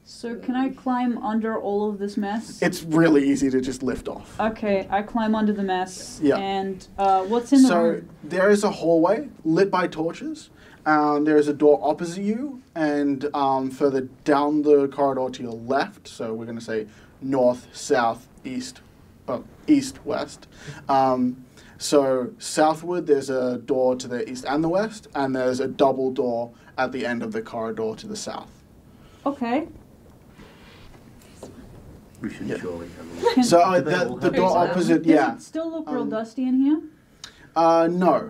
So can I climb under all of this mess? It's really easy to just lift off. Okay, I climb under the mess. Yeah. And what's in the So room? there is a hallway lit by torches. There is a door opposite you, and further down the corridor to your left. So we're going to say north, south, east, east, west. So southward, there's a door to the east and the west, and there's a double door at the end of the corridor to the south. Okay. We should Yeah. surely have a look. Can, So Do they all the have door exams? opposite, does yeah. it still look real Um, dusty in here? No.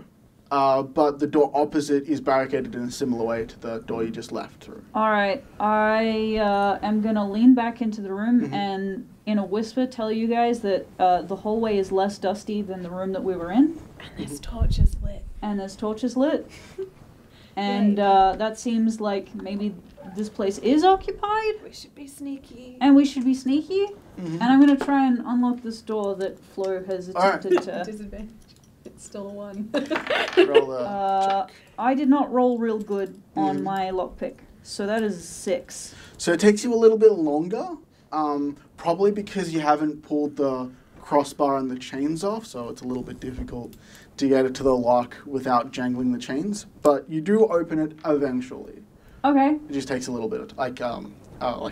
But the door opposite is barricaded in a similar way to the door you just left through. Alright, I am gonna lean back into the room Mhm. and in a whisper tell you guys that the hallway is less dusty than the room that we were in. And this torch is lit. And there's torches lit. And Yay. that seems like maybe this place is occupied We should be sneaky. and we should be sneaky. Mhm. And I'm gonna try and unlock this door that Flo has Alright. attempted to. Disadvantage. It's still a 1. Roll a check. I did not roll real good on Mhm. my lockpick, so that is 6. So it takes you a little bit longer, probably because you haven't pulled the crossbar and the chains off, so it's a little bit difficult to get it to the lock without jangling the chains. But you do open it eventually. Okay, It just takes a little bit, like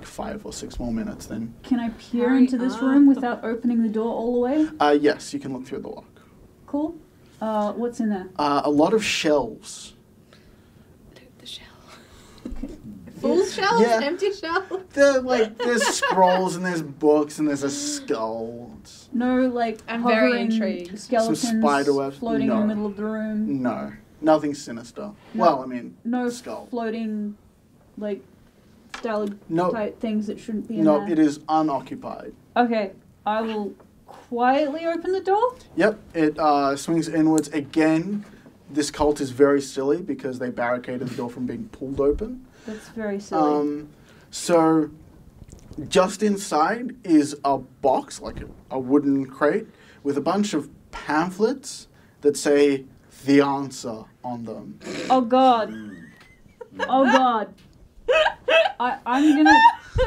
5 or 6 more minutes. Then, can I peer Hurry into this up. room without opening the door all the way? yes, you can look through the lock. Cool. What's in there? A lot of shelves. The shell. Full shells? Yeah. Empty shells? There's scrolls and there's books and there's a skull. No, like, I'm very hovering intrigued. skeletons Some spider webs? floating in No. the middle of the room. No, nothing sinister. Well, I mean, No skull. floating, like, stalactite No, things that shouldn't be in no, there. it is unoccupied. Okay, I will quietly open the door. Yep, it swings inwards again. This cult is very silly because they barricaded the door from being pulled open. That's very silly. So just inside is a box, like a wooden crate, with a bunch of pamphlets that say the answer on them. Oh god. Oh god. I'm gonna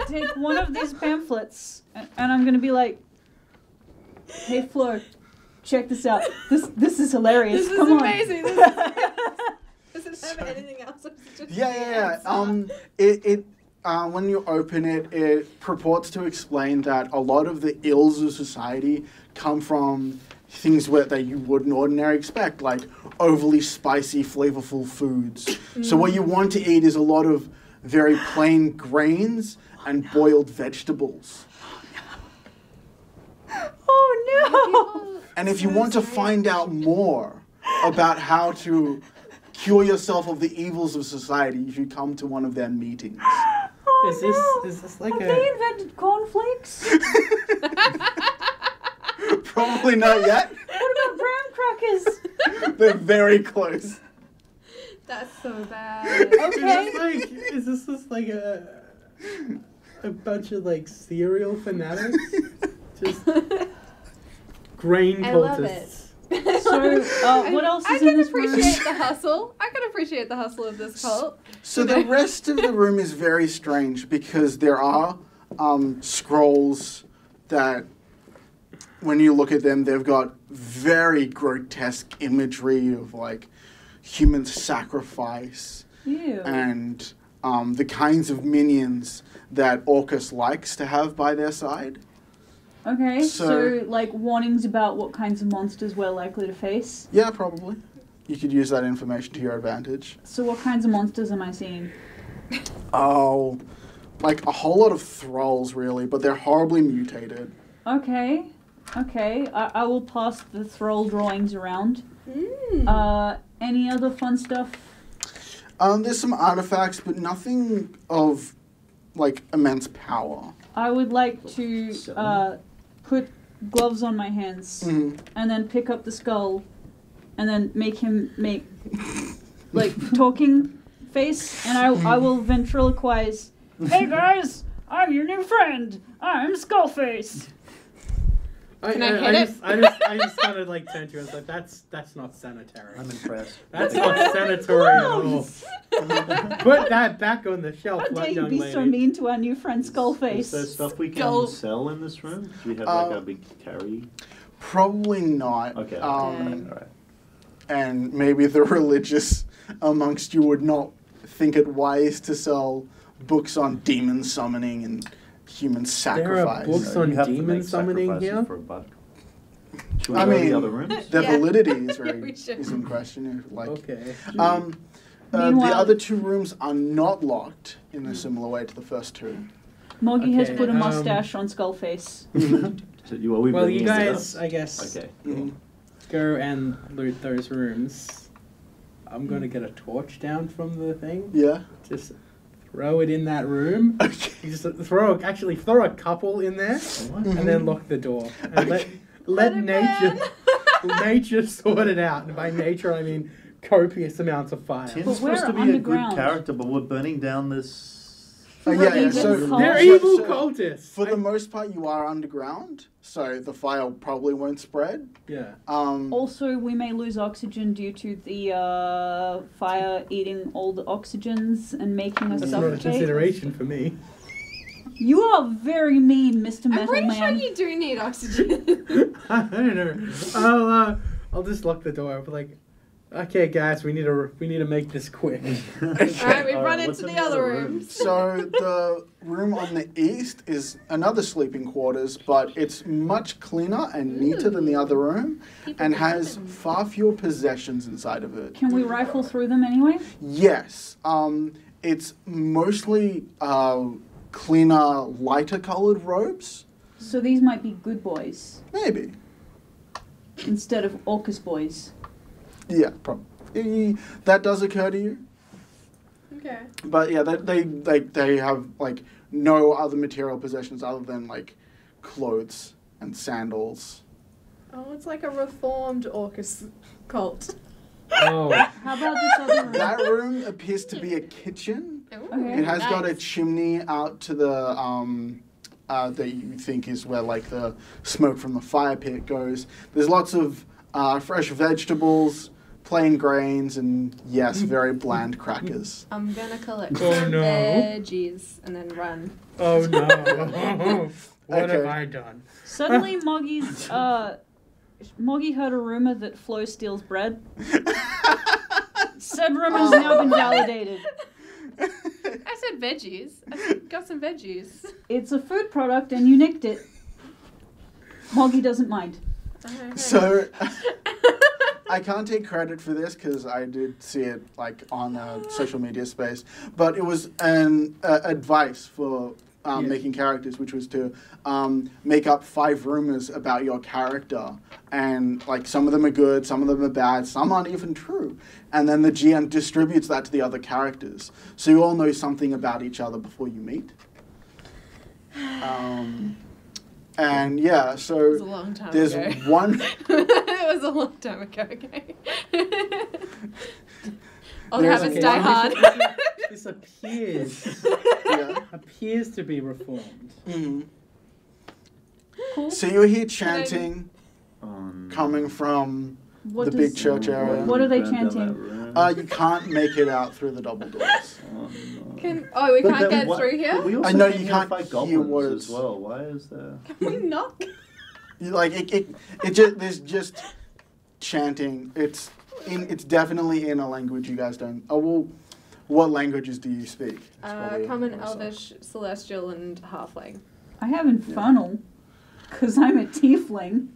take one of these pamphlets and I'm gonna be like, "Hey Flo, check this out. This is hilarious. This Come is on." amazing. Does it have anything else? Yeah. It when you open it, it purports to explain that a lot of the ills of society come from things that you wouldn't ordinarily expect, like overly spicy, flavorful foods. So what you want to eat is a lot of very plain grains and boiled vegetables. Oh no! And if you want to find out more about how to cure yourself of the evils of society, you should come to one of their meetings. Oh, Is this like Have a... they invented cornflakes? Probably not yet. What about graham crackers? They're very close. That's so bad. Okay. Is this just like a bunch of like cereal fanatics? Just grain I love it. cultists. So, what else I is in can this room? appreciate the hustle. I can appreciate the hustle of this cult. So the rest of the room is very strange because there are scrolls that, when you look at them, they've got very grotesque imagery of like human sacrifice Ew. and the kinds of minions that Orcus likes to have by their side. Okay, So- so like warnings about what kinds of monsters we're likely to face. Yeah, probably. You could use that information to your advantage. So what kinds of monsters am I seeing? Oh, like a whole lot of thralls, really, but they're horribly mutated. Okay, I will pass the thrall drawings around. Any other fun stuff? There's some artifacts, but nothing of like immense power. I would like to put gloves on my hands and then pick up the skull and then make him make like talking face, and I will ventriloquize. Hey guys, I'm your new friend. I'm Skullface. I just kind of like turned to you and was like, that's not sanitary. I'm impressed. That's not sanitary at all. Put that back on the shelf, How dare you young be lady. so mean to our new friend Is Skullface? there stuff we can Go. sell in this room? Do we have like a big carry? Probably not. Okay. Um, alright. And maybe the religious amongst you would not think it wise to sell books on demon summoning and human sacrifice. books So on you have to demon make summoning sacrifices here? for a buck. Should we I go to mean, the other rooms? The Yeah. validity is Yeah, we should. is in question. Like, Okay. the Meanwhile- other two rooms are not locked in a similar way to the first two. Moggy has Okay, put a mustache on Skullface. So are we Well, bringing you this guys, up? I guess, Okay. Mhm. go and loot those rooms. I'm gonna get a torch down from the thing. Yeah. Just throw it in that room. Okay. You just throw a couple in there, and then lock the door. And let Let it nature burn. nature sort it out. And by nature, I mean copious amounts of fire. Tim's But we're supposed to be a underground. good character, but we're burning down this. Yeah. So Evil They're cult. evil so cultists. for the most part, you are underground, so the fire probably won't spread. Yeah. Also, we may lose oxygen due to the fire eating all the oxygens and making us That's not a suffocate. consideration for me. You are very mean, Mr. I'm Metal pretty Man. sure you do need oxygen. I don't know. I'll just lock the door. I'll be like, okay, guys, we need to make this quick. Alright, we've run what's into in the the other other rooms. So the room on the east is another sleeping quarters, but it's much cleaner and neater than the other room, People and can has live in. far fewer possessions inside of it. Can we rifle through them anyway? Yes, it's mostly cleaner, lighter colored robes. So these might be good boys Maybe. instead of Orcus boys. Yeah, probably. That does occur to you. Okay. But yeah, they have like no other material possessions other than like clothes and sandals. Oh, it's like a reformed Orcus cult. Oh, How about this other room? That room appears to be a kitchen. Okay. It has got a nice. chimney out to the that you think is where like the smoke from the fire pit goes. There's lots of fresh vegetables, plain grains and, yes, very bland crackers. I'm gonna collect Oh, some no. veggies and then run. Oh no. What have Okay. I done? Suddenly, Moggy heard a rumor that Flo steals bread. Said rumor has now been validated. I said veggies. I got some veggies. It's a food product and you nicked it. Moggy doesn't mind. So, I can't take credit for this because I did see it like on a social media space, but it was an advice for making characters, which was to make up 5 rumors about your character, and like some of them are good, some of them are bad, some aren't even true, and then the GM distributes that to the other characters, so you all know something about each other before you meet. And yeah, so It was a long time there's ago. one. It was a long time ago, okay? Old There's habits a- die hard. This appears Yeah. appears to be reformed. Mhm. Cool. So you hear chanting Um, coming from What the does- big church area. What are they Burn down that chanting? room. You can't make it out through the double doors. Oh, no. We But can't then get what- through here? but we also I know came you here to can't fight hear goblins what as it's- well. Why is there? Can we knock? Like it just there's just chanting. It's definitely in a language you guys don't. Oh well, what languages do you speak? That's probably Common, what I saw. Elvish, Celestial, and Halfling. I have Infernal, because I'm a tiefling.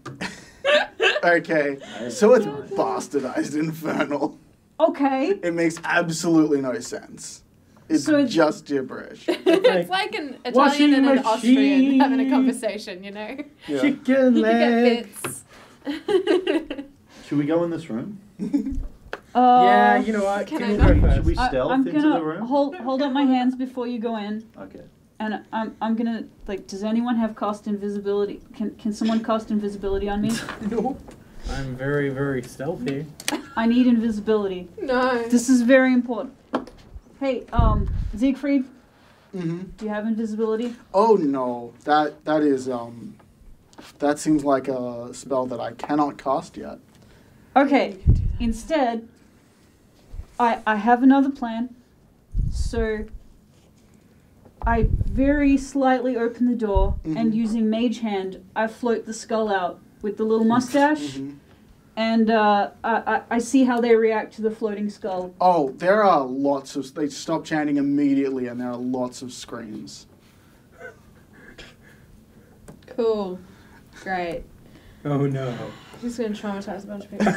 Okay, so it's bastardized infernal. Okay. It makes absolutely no sense. It's So it's- just gibberish. It's like an Washing Italian and an Austrian machine. having a conversation, you know? Yeah. Chicken You get leg. bits. Should we go in this room? Yeah, you know what? Can Can I you not? go first? Should we stealth I'm into gonna the room? hold up my hands before you go in, Okay. and I'm gonna like. Does anyone have cast invisibility? Can someone cast invisibility on me? Nope. I'm very, very stealthy. I need invisibility. No. This is very important. Hey, Siegfried, hmm do you have invisibility? Oh no, that is that seems like a spell that I cannot cast yet. Okay. Instead, I have another plan. So I very slightly open the door, and Mhm. using Mage Hand, I float the skull out with the little mustache, Mhm. and I see how they react to the floating skull. Oh, there are lots of. They stop chanting immediately, and there are lots of screams. Cool. Great. Oh no. Who's going to traumatize a bunch of people?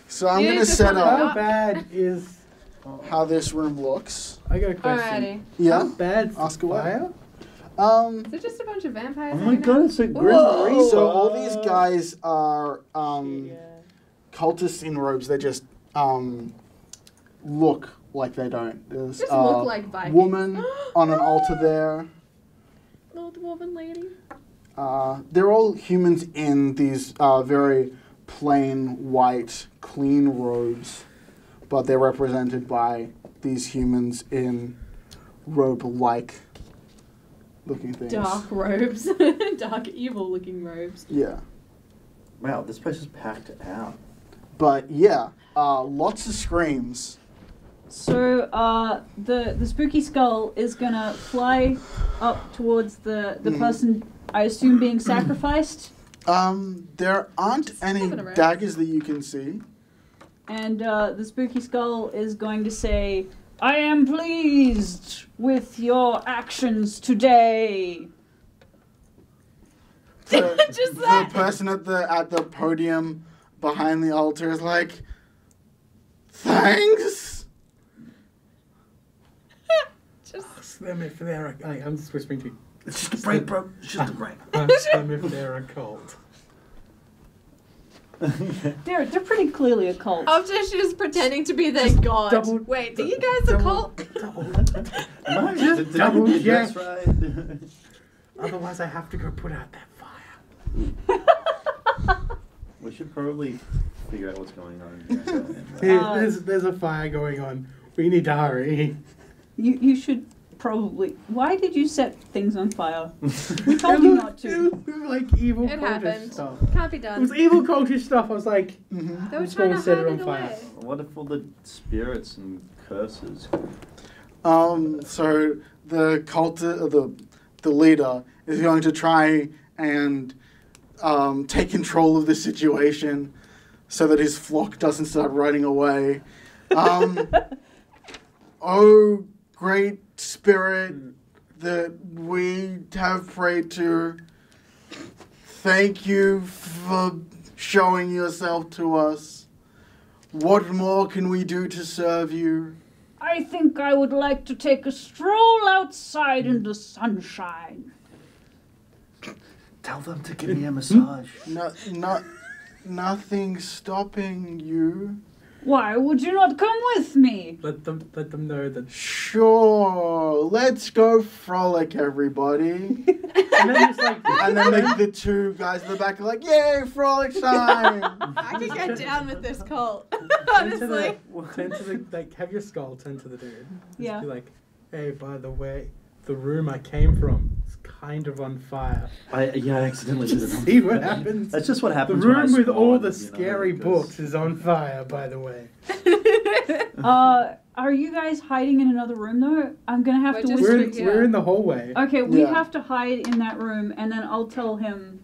So I'm You gonna just set wanna- up How bad is? how this room looks. I got a question. Alrighty. Yeah. How bad's Ask the away. fire? Is it just a bunch of vampires? Oh my hanging god, out? it's a grim Whoa. reaper. So all these guys are Yeah. cultists in robes. They just look like they don't. There's Just a look like Vikings. woman on an altar there. Little dwarven lady. They're all humans in these very plain, white, clean robes, but they're represented by these humans in robe-like looking things. Dark robes. Dark, evil looking robes. Yeah. Wow, this place is packed out. But yeah, lots of screams. So the spooky skull is gonna fly up towards the person I assume being sacrificed, There aren't any moving around. daggers that you can see. and the spooky skull is going to say, "I am pleased with your actions today." Just The that. person at the podium behind the altar is like, thanks. Just Ask them if they're. I'm just whispering to you. It's just a break, bro. It's just a break. Ask them if they're a cult. They're pretty clearly a cult. after she's pretending to be their god. double- Wait, are you guys a cult? No, Just did I double get check. this right? Otherwise, I have to go put out that fire. We should probably figure out what's going on here. There's a fire going on. We need to hurry. You should probably. Why did you set things on fire? We told you not to. It was like evil It cultist happened. stuff. Can't be It done. was evil cultist stuff. I was like, They were I'm just trying gonna to set hide it on it fire. away. What if all the spirits and curses? So the leader is going to try and take control of the situation so that his flock doesn't start running away. Oh, great spirit that we have prayed to, thank you for showing yourself to us. What more can we do to serve you? I think I would like to take a stroll outside in the sunshine. Tell them to give me a massage. Nothing stopping you. Why would you not come with me? let them know that. Sure, let's go frolic, everybody. And then it's like, And then the two guys in the back are like, yay, frolic time! I could get down with this cult. turn to Honestly. the like, have your skull turn to the dude. Just Yeah. Be like, hey, by the way, the room I came from is kind of on fire. I accidentally did it. on See what purpose. happens? That's just what The happens. when I room with all spawn, the you know, scary because- books is on fire, by the way. Are you guys hiding in another room though? I'm gonna have We're to just whisper. right here. We're in the hallway. Okay, we Yeah. have to hide in that room, and then I'll tell him,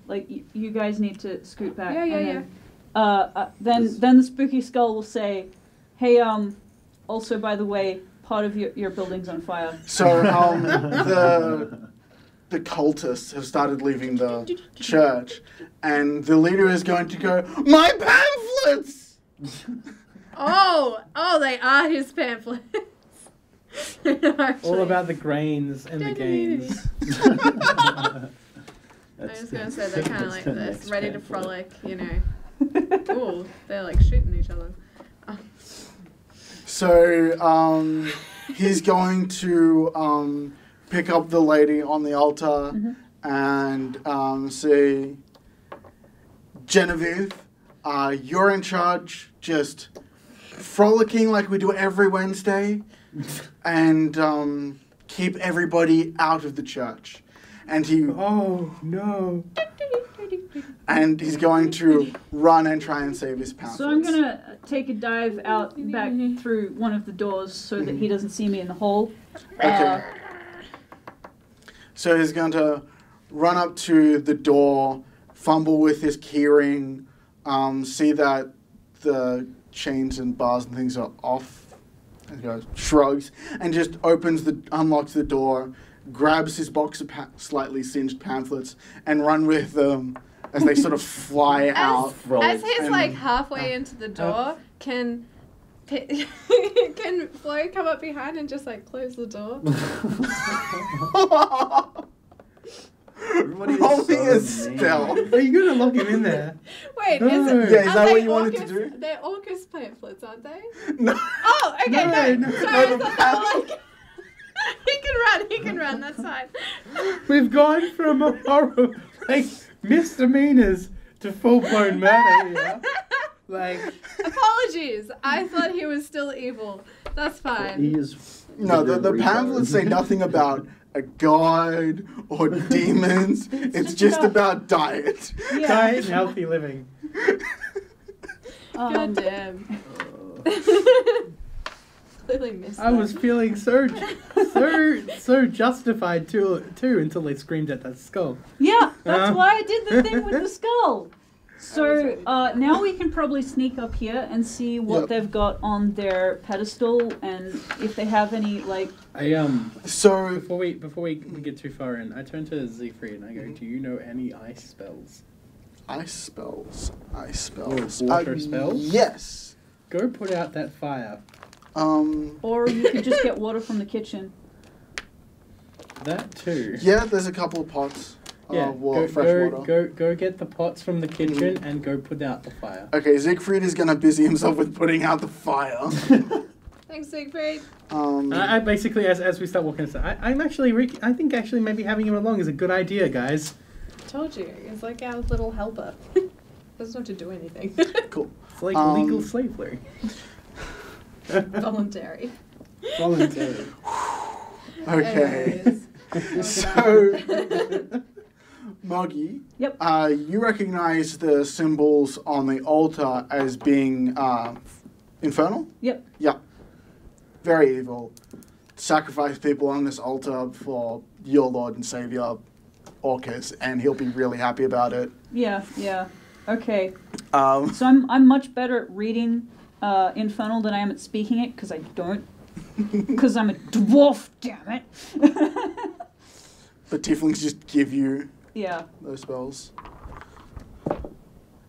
like, you guys need to scoot back. Yeah, and yeah, then the spooky skull will say, hey, also by the way, part of your building's on fire. So the cultists have started leaving the church, and the leader is going to go, my pamphlets! Oh, they are his pamphlets. All about the grains and the gains. I was gonna say they're kind of like the this, next ready to pamphlet. frolic, you know. Ooh, they're like shooting each other. So he's going to pick up the lady on the altar and say, Genevieve, you're in charge, just frolicking like we do every Wednesday, and keep everybody out of the church. And Oh, no. he's going to run and try and save his pamphlets. So I'm gonna take a dive out back through one of the doors so that he doesn't see me in the hole. Okay. So he's going to run up to the door, fumble with his keyring, see that the chains and bars and things are off, and he goes, shrugs, and just unlocks the door, grabs his box of slightly singed pamphlets, and run with them as they sort of fly out. As he's And- like halfway into the door, can Flo come up behind and just like close the door? Everybody is Roll me so a mean. stealth. Are you going to lock him in there? Wait, No. is it? Yeah, is are that what they you wanted to Orcus- do? They're Orcus pamphlets, aren't they? No. Oh, okay, no. No, Sorry, no, I the thought they were like. He can run, that's fine. We've gone from a horror, like, misdemeanors to full-blown murder here. Like, Apologies, I thought he was still evil. That's fine. He is. No, the Repo. pamphlets say nothing about a god or demons. It's just about diet. Yeah. diet and healthy living. God damn. Clearly missed I that. was feeling so justified too until they screamed at that skull. Yeah, that's Uh. why I did the thing with the skull. So right. now we can probably sneak up here and see what Yep. they've got on their pedestal and if they have any like. So Before we get too far in, I turn to Siegfried and I go, "Do you know any ice spells? ice spells. Water spells? Yes. Go put out that fire." Or you could just get water from the kitchen. That too. Yeah, there's a couple of pots Yeah. of fresh water. Go get the pots from the kitchen and go put out the fire. Okay, Siegfried is gonna busy himself with putting out the fire. Thanks, Siegfried. I basically, as we start walking, I think actually maybe having him along is a good idea, guys. Told you, it's like our little helper. Doesn't have to do anything. Cool. It's like legal slavery. Voluntary. Voluntary. Okay. Anyways. So, Moggy, Yep. you recognize the symbols on the altar as being infernal? Yep. Yeah. Very evil. Sacrifice people on this altar for your Lord and Savior, Orcus, and he'll be really happy about it. Yeah. Okay. Um, So I'm much better at reading infernal than I am at speaking it, because I don't. Because I'm a dwarf, damn it. the tieflings just give you Yeah. those spells. Are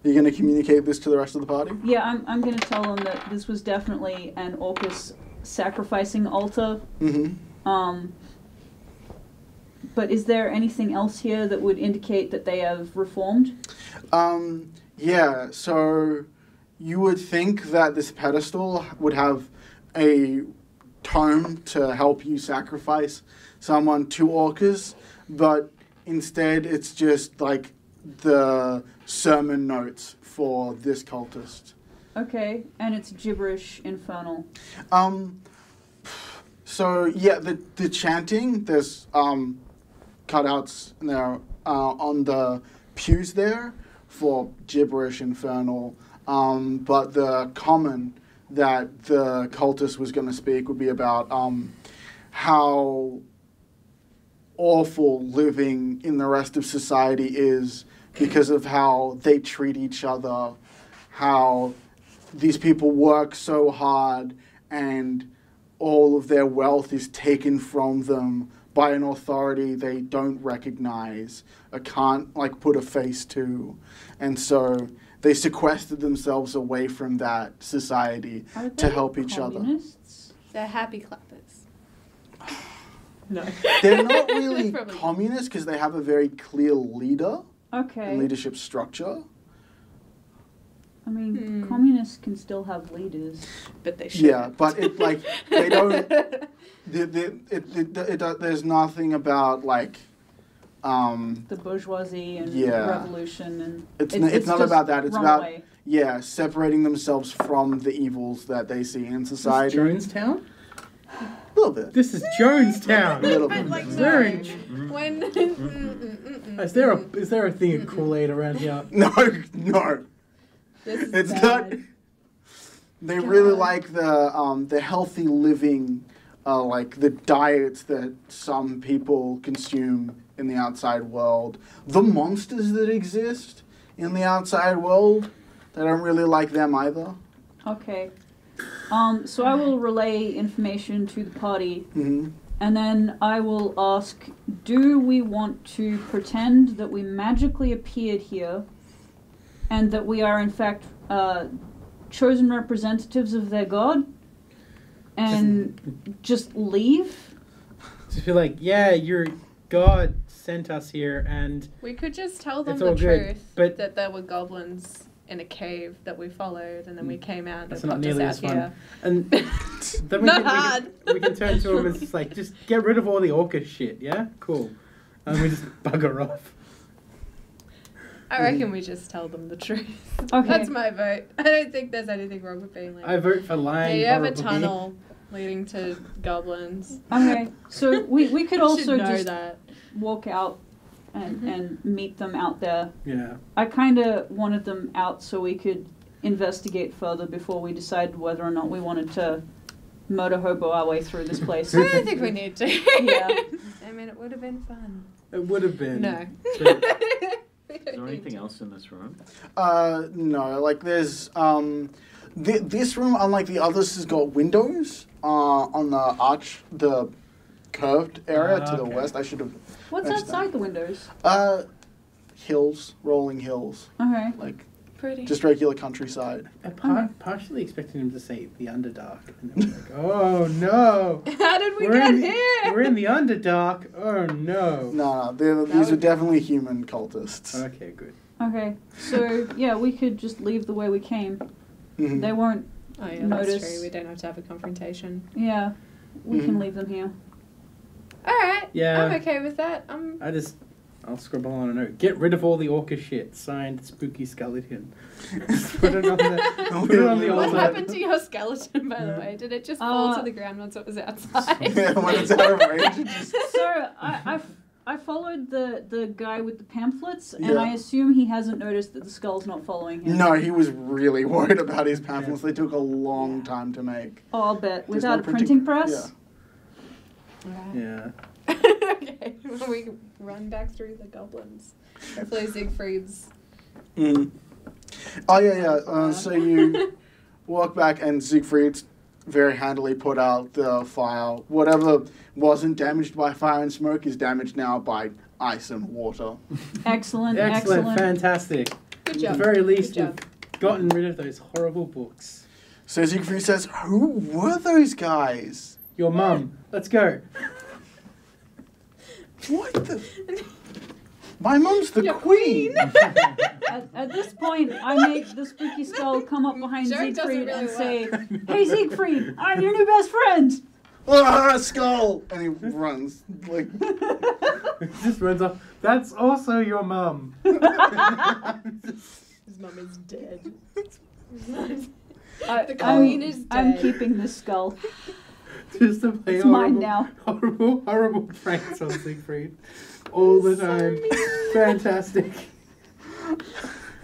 you going to communicate this to the rest of the party? Yeah, I'm going to tell them that this was definitely an Orcus sacrificing altar. Mm-hmm. But is there anything else here that would indicate that they have reformed? Yeah, so you would think that this pedestal would have a tome to help you sacrifice someone to Orcus, but instead it's just like the sermon notes for this cultist. Okay, and it's gibberish infernal. So yeah, the chanting, there's cutouts there on the pews there for gibberish infernal, but the common that the cultist was going to speak would be about how awful living in the rest of society is because of how they treat each other, how these people work so hard and all of their wealth is taken from them by an authority they don't recognize or can't like put a face to. And so they sequestered themselves away from that society Are to they help each other. communists? They're happy clappers. No. They're not really Probably. communists because they have a very clear leader Okay. and leadership structure. I mean, Hmm. communists can still have leaders. But they should. Yeah, but it like they don't. There's nothing about like. The bourgeoisie and Yeah. revolution and It's not just about that. It's run about away. separating themselves from the evils that they see in Is this society. Jonestown? A little bit. This is Jonestown. A little But bit. like, Is there no. a- When. Is there a thing of Kool-Aid around here? No. This is It's bad. not. They really God. like the healthy living, like the diets that some people consume in the outside world. The monsters that exist in the outside world, they don't really like them either. Okay. So I will relay information to the party, Mm-hmm. and then I will ask, do we want to pretend that we magically appeared here, and that we are in fact chosen representatives of their god, and just leave? Just feel like, yeah, your God sent us here, and We could just tell them It's the all good, truth but- that there were goblins in a cave that we followed, and then we came out That's and not popped us nearly out as fun. here. And then we Not can, hard. we can turn to him and it's like, just get rid of all the Orcus shit, yeah? Cool. And we just bugger off. I reckon we just tell them the truth. Okay. That's my vote. I don't think there's anything wrong with being like, I vote for lying hey, you have a horribly. tunnel leading to goblins. Okay, so we could You also should know just that. walk out and meet them out there. Yeah. I kind of wanted them out so we could investigate further before we decided whether or not we wanted to motor hobo our way through this place. I don't think we need to. Yeah. I mean, it would have been fun. It would have been. No. But Is there anything else in this room? No, like there's this room, unlike the others, has got windows on the arch, the curved area to the Okay. west. I should have. What's Next outside the windows? Hills, rolling hills, Okay. like Pretty. just regular countryside. I partially expected him to say the Underdark. And then we're like, oh no! How did we We're get in the- here? We're in the Underdark. Oh no. No, That these are would- definitely human cultists. Okay, good. Okay. So, yeah, we could just leave the way we came. Mhm. They won't, Oh yeah, Notice- that's true. We don't have to have a confrontation. yeah, we can Mhm. leave them here. All right. Yeah. I'm okay with that. I just I'll scribble on a note. Get rid of all the orca shit. Signed, Spooky Skeleton. Put it on the What altar. happened to your skeleton, by the way? Did it just fall to the ground once it was outside? Yeah, when it's out of range, it just... So I followed the guy with the pamphlets, and Yeah. I assume he hasn't noticed that the skull's not following him. No, he was really worried about his pamphlets. They took a long time to make. Oh, I'll bet. There's Without no a printing press? Yeah. Okay, we run back through the goblins. Hopefully Siegfried's... Mm. Oh, yeah. So you walk back and Siegfried's very handily put out the fire. Whatever wasn't damaged by fire and smoke is damaged now by ice and water. Excellent. Fantastic. Good At job. the very least, Good job. we've gotten rid of those horrible books. So Siegfried says, who were those guys? Your mum. Let's go. What the... My mum's the Your queen. At this point, I make the spooky skull come up behind Joke doesn't Siegfried really and say, work. "Hey Siegfried, I'm your new best friend." Ah, skull! And he runs. Like, Just runs off. That's also your mum. His mum is dead. The queen is dead. I'm keeping this skull. Just to play It's mine now. horrible pranks on Siegfried. All the time. Fantastic.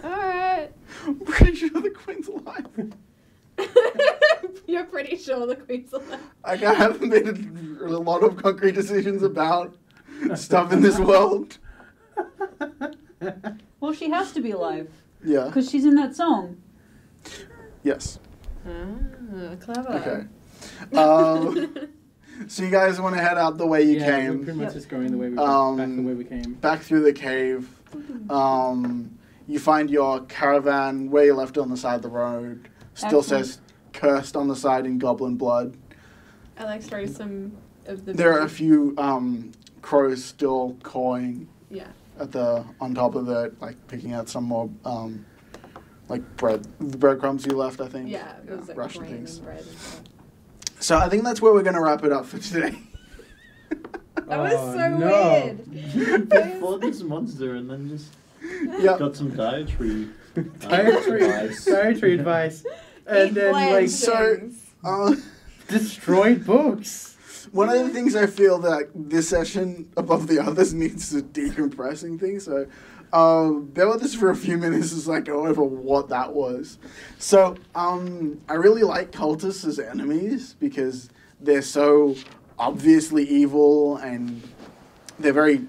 Alright. I'm pretty sure the queen's alive. You're pretty sure the queen's alive. I haven't made a lot of concrete decisions about stuff in this world. Well, she has to be alive Yeah. because she's in that song. Yes. Clever. Okay. So you guys want to head out the way you We're came, pretty much just going the way we Um, back the way we came. back through the cave. You find your caravan where you left it on the side of the road. Still Excellent. says cursed on the side in goblin blood. I like throw some of the... There are a few crows still cawing Yeah. at the on top of it, like picking out some more like breadcrumbs you left, I think. Yeah, it was like Russian grain things. and bread and stuff. So I think that's where we're gonna wrap it up for today. That was Oh, so no. weird. They fought this monster and then just Yep. got some dietary Dietary advice. And Eat then bland like So- things. destroyed books. One of the things I feel that this session above the others needs to decompressing things. So bear with us for a few minutes as I go over what that was. So I really like cultists as enemies because they're so obviously evil and they're very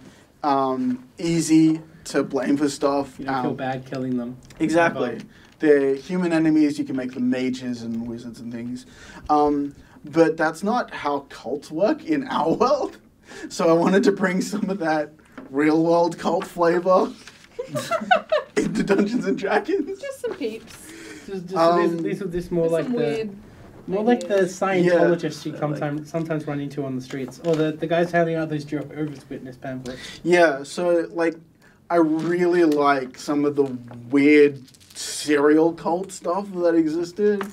easy to blame for stuff. You don't feel bad killing them. Exactly. They're human enemies. You can make them mages and wizards and things. But that's not how cults work in our world. So I wanted to bring some of that real world cult flavor into Dungeons and Dragons. Just some peeps. These are just more With like some the weird more like the ideas. Scientologists you Yeah. sometimes run into on the streets, or the guys handing out those Jehovah's Witness pamphlets. Yeah, so like I really like some of the weird serial cult stuff that existed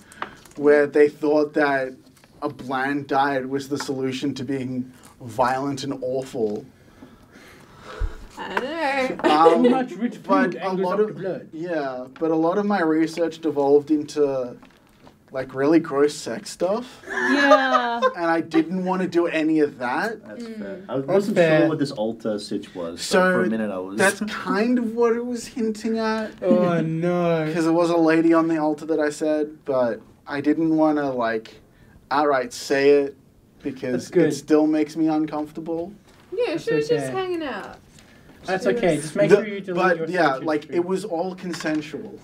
where they thought that a bland diet was the solution to being violent and awful. I don't know. Too much rich but food a angers lot up of- the blood. Yeah, but a lot of my research devolved into like really gross sex stuff, Yeah. and I didn't want to do any of that. That's Mm. fair. I wasn't fair. sure what this altar sitch was. So So for a minute I was. That's kind of what it was hinting at, Oh no! because there was a lady on the altar that I said, but I didn't want to like outright say it because That's good. it still makes me uncomfortable. Yeah, That's she was just okay. hanging out. That's She okay. was- Just make sure you delete your But yeah, search like history. it was all consensual.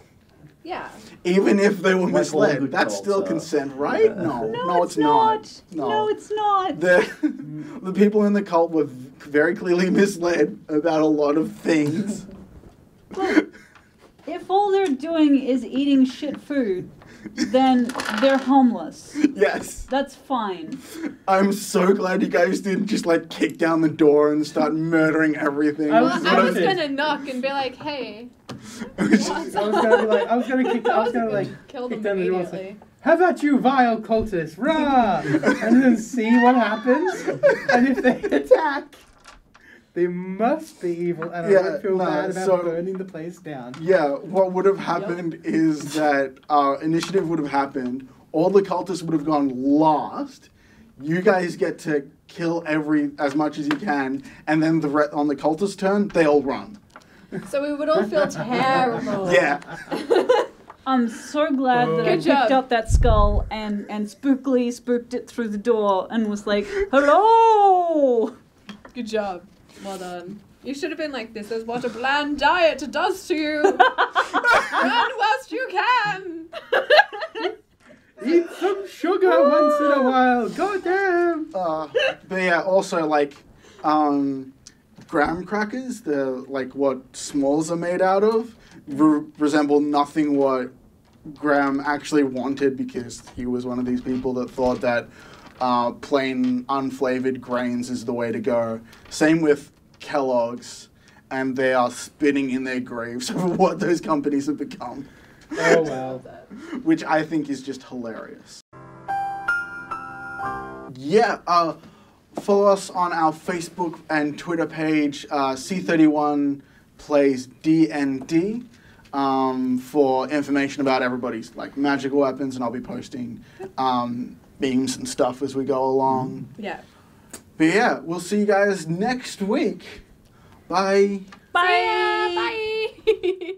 Yeah. Even if they were Like all misled, good that's cults still are. consent, right? Yeah. No, it's not. No, it's not. The people in the cult were very clearly misled about a lot of things. Look, if all they're doing is eating shit food, then they're homeless. Yes. That's fine. I'm so glad you guys didn't just like kick down the door and start murdering everything. I Well, was I was gonna- gonna knock and be like, hey. It was I just- was gonna be like, I was gonna like Kill kick them down the door and say, immediately. "How about you, vile cultist? Rah!" And then see what happens. And if they attack, They must be evil, and Yeah, I don't feel no, bad about so- burning the place down. Yeah, what would have happened is that initiative would have happened. All the cultists would have gone last. You guys get to kill as much as you can, and then on the cultist turn, they all run. So we would all feel terrible. Yeah. I'm so glad that I Good job. picked up that skull and spookily spooked it through the door and was like, hello! Good job. Well done. You should have been like, this is what a bland diet does to you. Run whilst you can. Eat some sugar once in a while. Goddamn. But yeah, also like graham crackers, what s'mores are made out of, resemble nothing what Graham actually wanted, because he was one of these people that thought that plain unflavored grains is the way to go. Same with Kellogg's, and they are spinning in their graves over what those companies have become. Oh well. Which I think is just hilarious. Yeah, follow us on our Facebook and Twitter page, C31PLAYSDnD, for information about everybody's magical weapons, and I'll be posting memes and stuff as we go along. Yeah. But yeah, we'll see you guys next week. Bye. Bye! Bye.